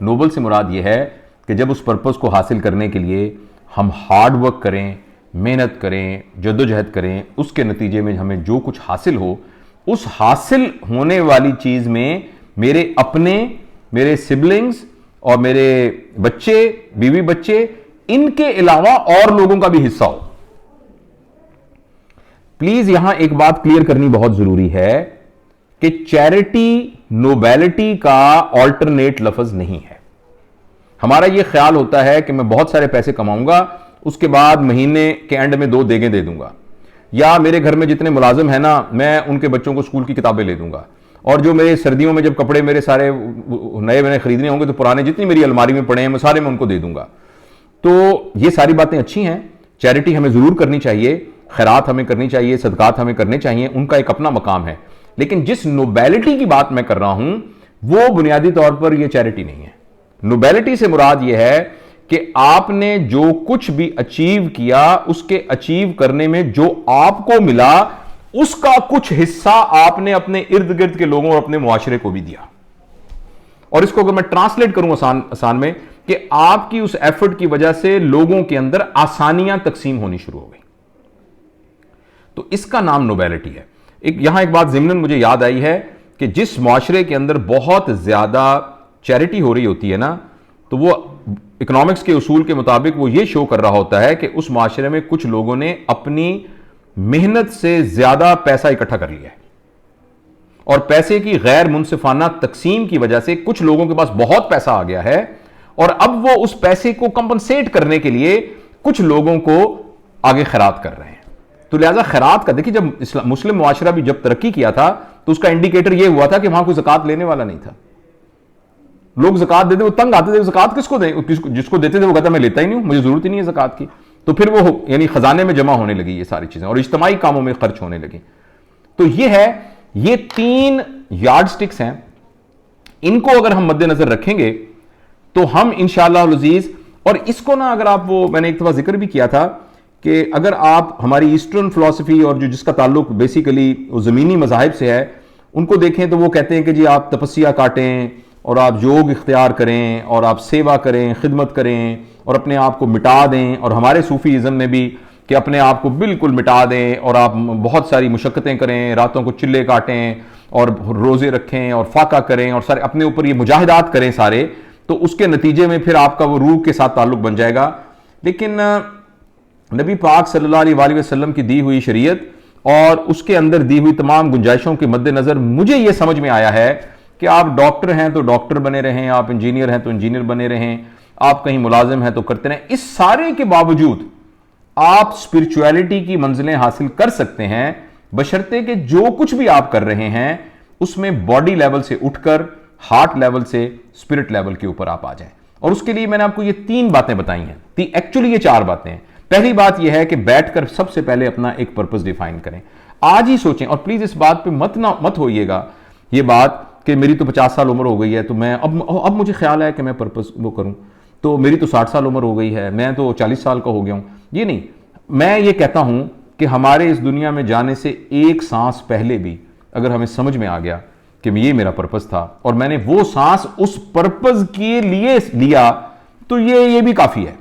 नोबल से मुराद यह है कि जब उस पर्पस को हासिल करने के लिए हम हार्ड वर्क करें, मेहनत करें, जद्दोजहद करें, उसके नतीजे में हमें जो कुछ हासिल हो, उस हासिल होने वाली चीज में मेरे अपने, मेरे सिबलिंग्स और मेरे बच्चे, बीवी बच्चे, इनके अलावा और लोगों का भी हिस्सा हो। प्लीज यहां एक बात क्लियर करनी बहुत जरूरी है कि चैरिटी नोबेलिटी का ऑल्टरनेट लफ्ज नहीं है। हमारा यह ख्याल होता है कि मैं बहुत सारे पैसे कमाऊंगा, उसके बाद महीने के एंड में 2 देगे दे दूंगा, या मेरे घर में जितने मुलाजिम हैं ना, मैं उनके बच्चों को स्कूल की किताबें ले दूंगा, और जो मेरे सर्दियों में जब कपड़े मेरे सारे नए मैंने खरीदने होंगे तो पुराने जितनी मेरी अलमारी में पड़े हैं मैं सारे में उनको दे दूंगा। तो ये सारी बातें अच्छी हैं, चैरिटी हमें जरूर करनी चाहिए, खैरात हमें करनी चाहिए, सदकात हमें करने चाहिए, उनका एक अपना मकाम है। लेकिन जिस नोबेलिटी की बात मैं कर रहा हूं वो बुनियादी तौर पर यह चैरिटी नहीं है। नोबेलिटी से मुराद यह है कि आपने जो कुछ भी अचीव किया, उसके अचीव करने में जो आपको मिला, उसका कुछ हिस्सा आपने अपने इर्द गिर्द के लोगों और अपने मुआशरे को भी दिया। और इसको अगर मैं ट्रांसलेट करूं आसान में, कि आपकी उस एफर्ट की वजह से लोगों के अंदर आसानियां तकसीम होनी शुरू हो गई, तो इसका नाम नोबेलिटी है। यहां एक बात ज़िम्नन मुझे याद आई है कि जिस मुआशरे के अंदर बहुत ज्यादा चैरिटी हो रही होती है ना, तो वो इकोनॉमिक्स के उसूल के मुताबिक वो ये शो कर रहा होता है कि उस माशरे में कुछ लोगों ने अपनी मेहनत से ज्यादा पैसा इकट्ठा कर लिया है, और पैसे की गैर मुनसिफाना तकसीम की वजह से कुछ लोगों के पास बहुत पैसा आ गया है, और अब वो उस पैसे को कंपनसेट करने के लिए कुछ लोगों को आगे खैरात कर रहे हैं। तो लिहाजा खैरात का देखिए, जब मुस्लिम मुआशरा भी जब तरक्की किया था तो उसका इंडिकेटर यह हुआ था कि वहां कोई ज़कात लेने वाला नहीं था। लोग ज़कात देते, वो तंग आते थे, ज़कात किसको दें, जिसको देते थे वो कहता मैं लेता ही नहीं हूं, मुझे जरूरत ही नहीं है ज़कात की। तो फिर वो यानी खजाने में जमा होने लगी ये सारी चीजें और इज्तिमाई कामों में खर्च होने लगी। तो ये है, ये 3 यार्ड स्टिक्स हैं, इनको अगर हम मद्देनजर रखेंगे तो हम इंशाअल्लाह अज़ीज़, और इसको ना अगर आप, वो मैंने एक दफा जिक्र भी किया था कि अगर आप हमारी ईस्टर्न फिलॉसफी और जो जिसका ताल्लुक बेसिकली ज़मीनी मज़ाहिब से है उनको देखें तो वो कहते हैं कि जी आप तपस्या काटें और आप योग इख्तियार करें और आप सेवा करें, खिदमत करें और अपने आप को मिटा दें। और हमारे सूफीज़म में भी कि अपने आप को बिल्कुल मिटा दें और आप बहुत सारी मुशक्क़तें करें, रातों को चिल्ले काटें और रोज़े रखें और फाका करें और सारे अपने ऊपर ये मुजाहिदात करें सारे, तो उसके नतीजे में फिर आपका वो रूह के साथ ताल्लुक बन जाएगा। लेकिन नबी पाक सल्लल्लाहु अलैहि वसल्लम की दी हुई शरीयत और उसके अंदर दी हुई तमाम गुंजाइशों के मद्देनज़र मुझे ये समझ में आया है कि आप डॉक्टर हैं तो डॉक्टर बने रहें, आप इंजीनियर हैं तो इंजीनियर बने रहें, आप कहीं मुलाजिम हैं तो करते रहें। इस सारे के बावजूद आप स्पिरिचुअलिटी की मंजिलें हासिल कर सकते हैं बशर्ते कि जो कुछ भी आप कर रहे हैं उसमें बॉडी लेवल से उठकर हार्ट लेवल से स्पिरिट लेवल के ऊपर आप आ जाएं। और उसके लिए मैंने आपको ये 3 बातें बताई हैं, एक्चुअली ये 4 बातें हैं। पहली बात यह है कि बैठकर सबसे पहले अपना एक पर्पस डिफाइन करें, आज ही सोचें। और प्लीज इस बात पे मत होइएगा ये बात कि मेरी तो 50 साल उम्र हो गई है तो मैं अब मुझे ख्याल है कि मैं पर्पस वो करूं, तो मेरी तो 60 साल उम्र हो गई है, मैं तो 40 साल का हो गया हूं। ये नहीं, मैं ये कहता हूं कि हमारे इस दुनिया में जाने से एक सांस पहले भी अगर हमें समझ में आ गया कि ये मेरा पर्पस था और मैंने वो सांस उस पर्पस के लिए लिया, तो ये भी काफी है,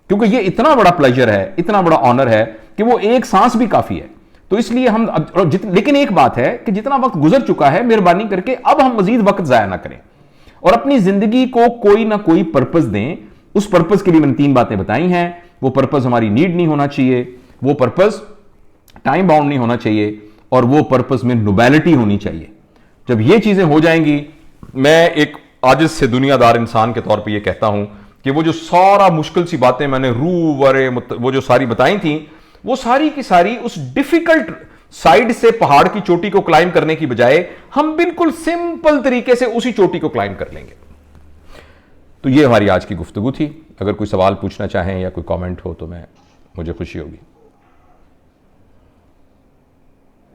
क्योंकि ये इतना बड़ा प्लेजर है, इतना बड़ा ऑनर है कि वो एक सांस भी काफी है। तो इसलिए हम लेकिन एक बात है कि जितना वक्त गुजर चुका है, मेहरबानी करके अब हम मजीद वक्त जाया ना करें और अपनी जिंदगी को कोई ना कोई पर्पस दें। उस पर्पस के लिए मैंने 3 बातें बताई हैं। वो पर्पस हमारी नीड नहीं होना चाहिए, वो पर्पस टाइम बाउंड नहीं होना चाहिए, और वो पर्पस में नोबेलिटी होनी चाहिए। जब ये चीजें हो जाएंगी, मैं एक आजिज से दुनियादार इंसान के तौर पे ये कहता हूं कि वो जो सारा मुश्किल सी बातें मैंने वो जो सारी बताई थी, वो सारी की सारी उस डिफिकल्ट साइड से पहाड़ की चोटी को क्लाइम करने की बजाय हम बिल्कुल सिंपल तरीके से उसी चोटी को क्लाइम कर लेंगे। तो ये हमारी आज की गुफ्तगू थी। अगर कोई सवाल पूछना चाहें या कोई कमेंट हो तो मुझे खुशी होगी।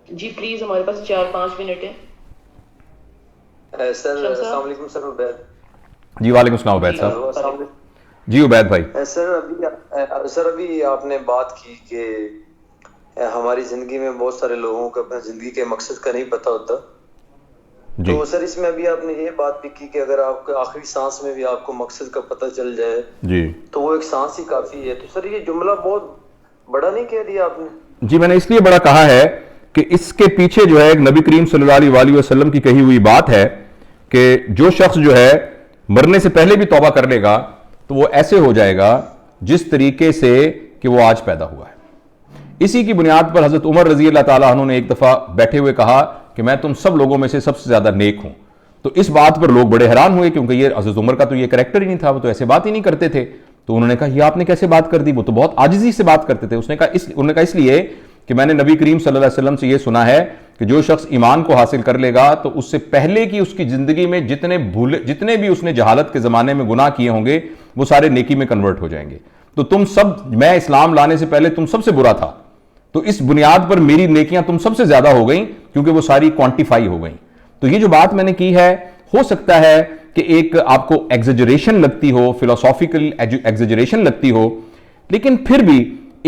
जी प्लीज, हमारे पास 4-5 मिनट है। सर अस्सलाम वालेकुम सर। उबैद जी, वालेकुम सलाम उबैद साहब। जी उबैद भाई। सर अभी आपने बात की कि हमारी जिंदगी में बहुत सारे लोगों को अपनी जिंदगी के मकसद का नहीं पता होता। तो सर इसमें अभी आपने ये बात भी की कि अगर आपको आखिरी सांस में भी आपको मकसद का पता चल जाए जी, तो वो एक सांस ही काफी है। तो सर ये जुमला बहुत बड़ा नहीं कह दिया आपने? जी, मैंने इसलिए बड़ा कहा है कि इसके पीछे जो है एक नबी करीम सल्लल्लाहु अलैहि वसल्लम की कही हुई बात है कि जो शख्स जो है मरने से पहले भी तौबा कर लेगा तो वो ऐसे हो जाएगा जिस तरीके से कि वो आज पैदा हुआ है। इसी की बुनियाद पर हजरत उमर रजी अल्लाह ताला अन्हु ने एक दफा बैठे हुए कहा कि मैं तुम सब लोगों में से सबसे ज्यादा नेक हूं। तो इस बात पर लोग बड़े हैरान हुए, क्योंकि ये हजरत उमर का तो ये कैरेक्टर ही नहीं था, वो तो ऐसे बात ही नहीं करते थे। तो उन्होंने कहा ये आपने कैसे बात कर दी, वो तो बहुत आजिजी से बात करते थे। उन्होंने कहा इसलिए कि मैंने नबी करीम सल्लल्लाहु अलैहि वसल्लम से ये सुना है कि जो शख्स ईमान को हासिल कर लेगा तो उससे पहले की उसकी जिंदगी में जितने भी उसने जहालत के जमाने में गुनाह किए होंगे वो सारे नेकी में कन्वर्ट हो जाएंगे। तो तुम सब, मैं इस्लाम लाने से पहले तुम सबसे बुरा था, तो इस बुनियाद पर मेरी नेकियां तुम सबसे ज्यादा हो गई, क्योंकि वो सारी क्वांटिफाई हो गई। तो ये जो बात मैंने की है, हो सकता है कि एक आपको एग्जेजरेशन लगती हो, फिलोसॉफिकल एग्जेजरेशन लगती हो, लेकिन फिर भी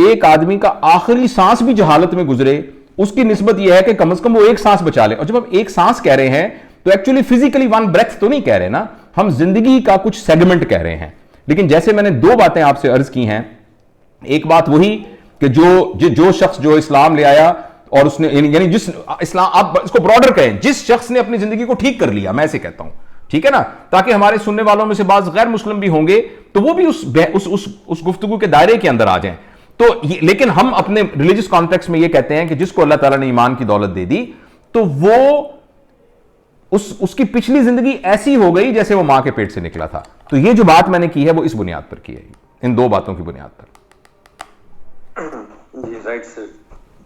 एक आदमी का आखिरी सांस भी जहालत में गुजरे, उसकी निस्बत यह है कि कम से कम वो एक सांस बचा ले। और जब हम एक सांस कह रहे हैं तो एक्चुअली फिजिकली 1 ब्रेथ तो नहीं कह रहे ना, हम जिंदगी का कुछ सेगमेंट कह रहे हैं। लेकिन जैसे मैंने 2 बातें आपसे अर्ज की हैं, एक बात वही कि जो शख्स जो इस्लाम ले आया और उसने यानी जिस इस्लाम, आप इसको ब्रॉडर कहें, जिस शख्स ने अपनी जिंदगी को ठीक कर लिया, मैं ऐसे कहता हूं, ठीक है ना, ताकि हमारे सुनने वालों में से बाज गैर मुस्लिम भी होंगे तो वो भी उस गुफ्तगू के दायरे के अंदर आ जाएं। तो लेकिन हम अपने रिलीजियस कॉन्टेक्स्ट में ये कहते हैं कि जिसको अल्लाह ताला ने ईमान की दौलत दे दी तो वो उसकी पिछली जिंदगी ऐसी हो गई जैसे वो मां के पेट से निकला था। तो ये जो बात मैंने की है वो इस बुनियाद पर की है, इन 2 बातों की बुनियाद पर। जी right sir,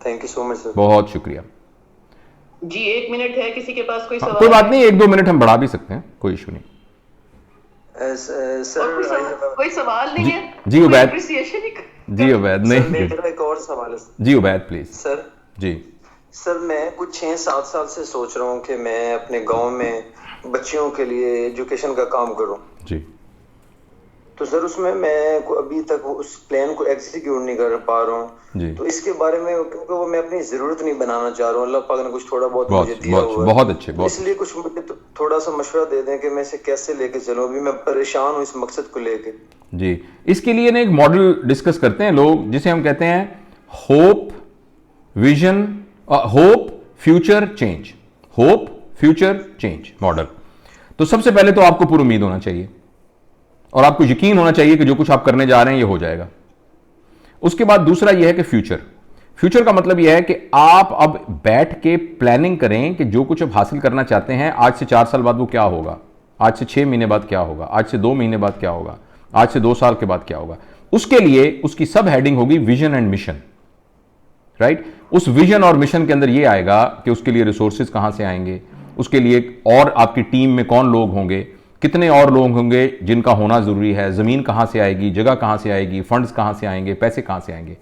thank you so much sir. बहुत शुक्रिया जी। 1 मिनट है, किसी के पास कोई सवाल? कोई बात नहीं, 1-2 मिनट हम बढ़ा भी सकते हैं, कोई इशू नहीं। सर कोई सवाल नहीं है जी उबैद, अप्रिसिएशन ही जी उबैद, नहीं मेरा एक और सवाल है जी उबैद प्लीज। सर जी सर मैं कुछ 6-7 साल से सोच रहा हूँ कि मैं अपने गांव में बच्चियों के लिए एजुकेशन का काम करूँ। जी तो सर उसमें मैं अभी तक उस प्लान को एग्जीक्यूट नहीं कर पा रहा हूँ। जी तो इसके बारे में क्योंकि वो मैं अपनी जरूरत नहीं बनाना चाह रहा हूँ, अल्लाह पाक ने कुछ थोड़ा बहुत मुझे दिया हुआ है, बहुत अच्छे, बहुत इसलिए कुछ मुझे थोड़ा सा मशवरा दे दें कि मैं इसे कैसे लेके चलूँ। अभी मैं परेशान हूँ इस मकसद को लेके। जी। इसके लिए ना एक मॉडल डिस्कस करते हैं लोग, जिसे हम कहते हैं hope vision, hope future change, hope future change model. तो सबसे पहले तो आपको पूरी उम्मीद होना चाहिए और आपको यकीन होना चाहिए कि जो कुछ आप करने जा रहे हैं ये हो जाएगा। उसके बाद दूसरा यह है कि फ्यूचर का मतलब यह है कि आप अब बैठ के प्लानिंग करें कि जो कुछ आप हासिल करना चाहते हैं, आज से 4 साल बाद वो क्या होगा, आज से 6 महीने बाद क्या होगा, आज से 2 महीने बाद क्या होगा, आज से 2 साल के बाद क्या होगा। उसके लिए उसकी सब हेडिंग होगी विजन एंड मिशन, राइट। उस विजन और मिशन के अंदर यह आएगा कि उसके लिए रिसोर्सेज कहां से आएंगे, उसके लिए और आपकी टीम में कौन लोग होंगे, कितने और लोग होंगे जिनका होना जरूरी है, जमीन कहां से आएगी, जगह कहां से आएगी, फंड्स कहां से आएंगे, पैसे कहां से आएंगे।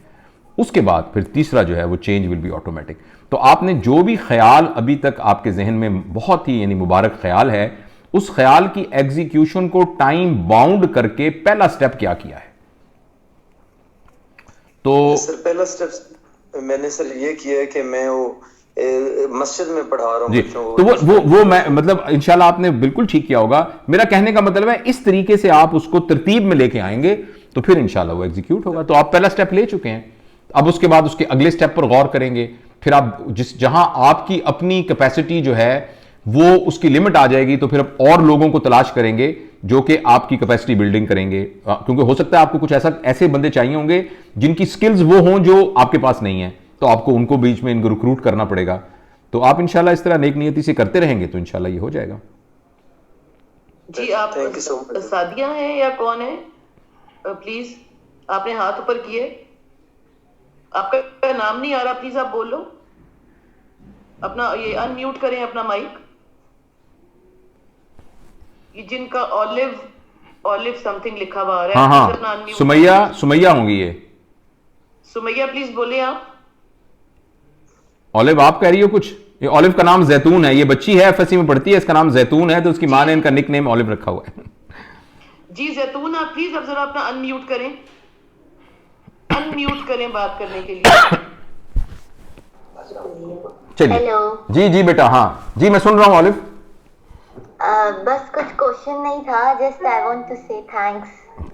उसके बाद फिर तीसरा जो है वो चेंज विल बी ऑटोमेटिक। तो आपने जो भी ख्याल अभी तक आपके जहन में बहुत ही यानी मुबारक ख्याल है, उस ख्याल की एग्जीक्यूशन को टाइम बाउंड करके पहला स्टेप क्या किया है। तो सर पहला स्टेप मैंने सर ये किया है कि मैं वो मस्जिद में पढ़ा रहा हूँ बच्चों को। तो वो मैं मतलब इंशाल्लाह आपने बिल्कुल ठीक किया होगा। मेरा कहने का मतलब है इस तरीके से आप उसको तरतीब में लेके आएंगे तो फिर इंशाल्लाह वो एग्जीक्यूट होगा। तो आप पहला स्टेप ले चुके हैं, अब उसके बाद उसके अगले स्टेप पर गौर करेंगे। फिर आप जहां आपकी अपनी कैपेसिटी जो है वो उसकी लिमिट आ जाएगी तो फिर आप और लोगों को तलाश करेंगे जो कि आपकी कैपेसिटी बिल्डिंग करेंगे, क्योंकि हो सकता है आपको कुछ ऐसे बंदे चाहिए होंगे जिनकी स्किल्स वो हों जो आपके पास नहीं है, तो आपको उनको बीच में इनको रिक्रूट करना पड़ेगा। तो आप इंशाल्लाह इस तरह नेक नियति से करते रहेंगे तो इंशाल्लाह ये हो जाएगा। जी आप सादिया हैं या कौन है? प्लीज आपने हाथ ऊपर किए, आपका नाम नहीं आ रहा, प्लीज आप बोलो, अपना ये अनम्यूट करें अपना माइक। ये जिनका ऑलिव समथिंग लिखा हुआ आ रहा है, हाँ, सुमैया होंगी ये। सुमैया प्लीज बोले आप। ऑलिव आप कह रही हो कुछ? ये ऑलिव का नाम जैतून है, ये बच्ची है एफएससी में पढ़ती है, इसका नाम जैतून है, तो उसकी माँ ने इनका निक नेम ऑलिव रखा हुआ है। जी जैतून आप प्लीज अब जरा अपना अनम्यूट करें, अनम्यूट करें बात करने के लिए। चलिए जी बेटा, हाँ जी मैं सुन रहा हूँ ऑलिव। बस कुछ क्वेश्चन नहीं था, जस्ट आई वांट टू से थैंक्स।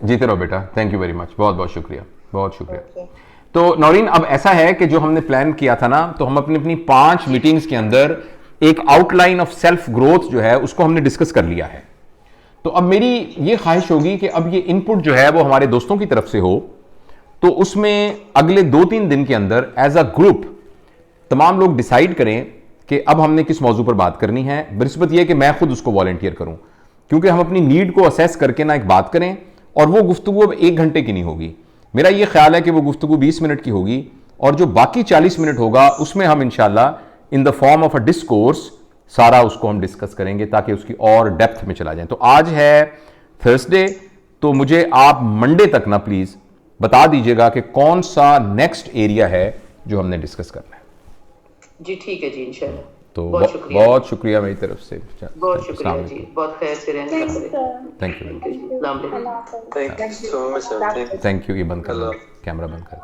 जीते रहो बेटा, थैंक यू वेरी मच, बहुत बहुत शुक्रिया, बहुत शुक्रिया। तो नौरीन अब ऐसा है कि जो हमने प्लान किया था ना, तो हम अपनी 5 मीटिंग्स के अंदर एक आउटलाइन ऑफ सेल्फ ग्रोथ जो है उसको हमने डिस्कस कर लिया है। तो अब मेरी ये ख्वाहिश होगी कि अब ये इनपुट जो है वो हमारे दोस्तों की तरफ से हो, तो उसमें अगले 2-3 दिन के अंदर एज अ ग्रुप तमाम लोग डिसाइड करें कि अब हमने किस मौजू पर बात करनी है। बनिस्बत यह कि मैं खुद उसको वॉलंटियर करूं, क्योंकि हम अपनी नीड को असेस करके ना एक बात करें, और वो गुफ्तगू अब 1 घंटे की नहीं होगी। मेरा ये ख्याल है कि वो गुफ्तगू 20 मिनट की होगी, और जो बाकी 40 मिनट होगा उसमें हम इंशाल्लाह in the form of a discourse सारा उसको हम डिस्कस करेंगे ताकि उसकी और डेप्थ में चला जाए। तो आज है थर्सडे, तो मुझे आप मंडे तक ना प्लीज बता दीजिएगा कि कौन सा नेक्स्ट एरिया है जो हमने डिस्कस करना है। जी ठीक है जी, इंशाल्लाह। तो बहुत शुक्रिया मेरी तरफ से, बहुत शुक्रिया जी, बहुत खैर से रहने का। Thank you, thank you so much sir, thank you. ये बंद कर, कैमरा बंद कर।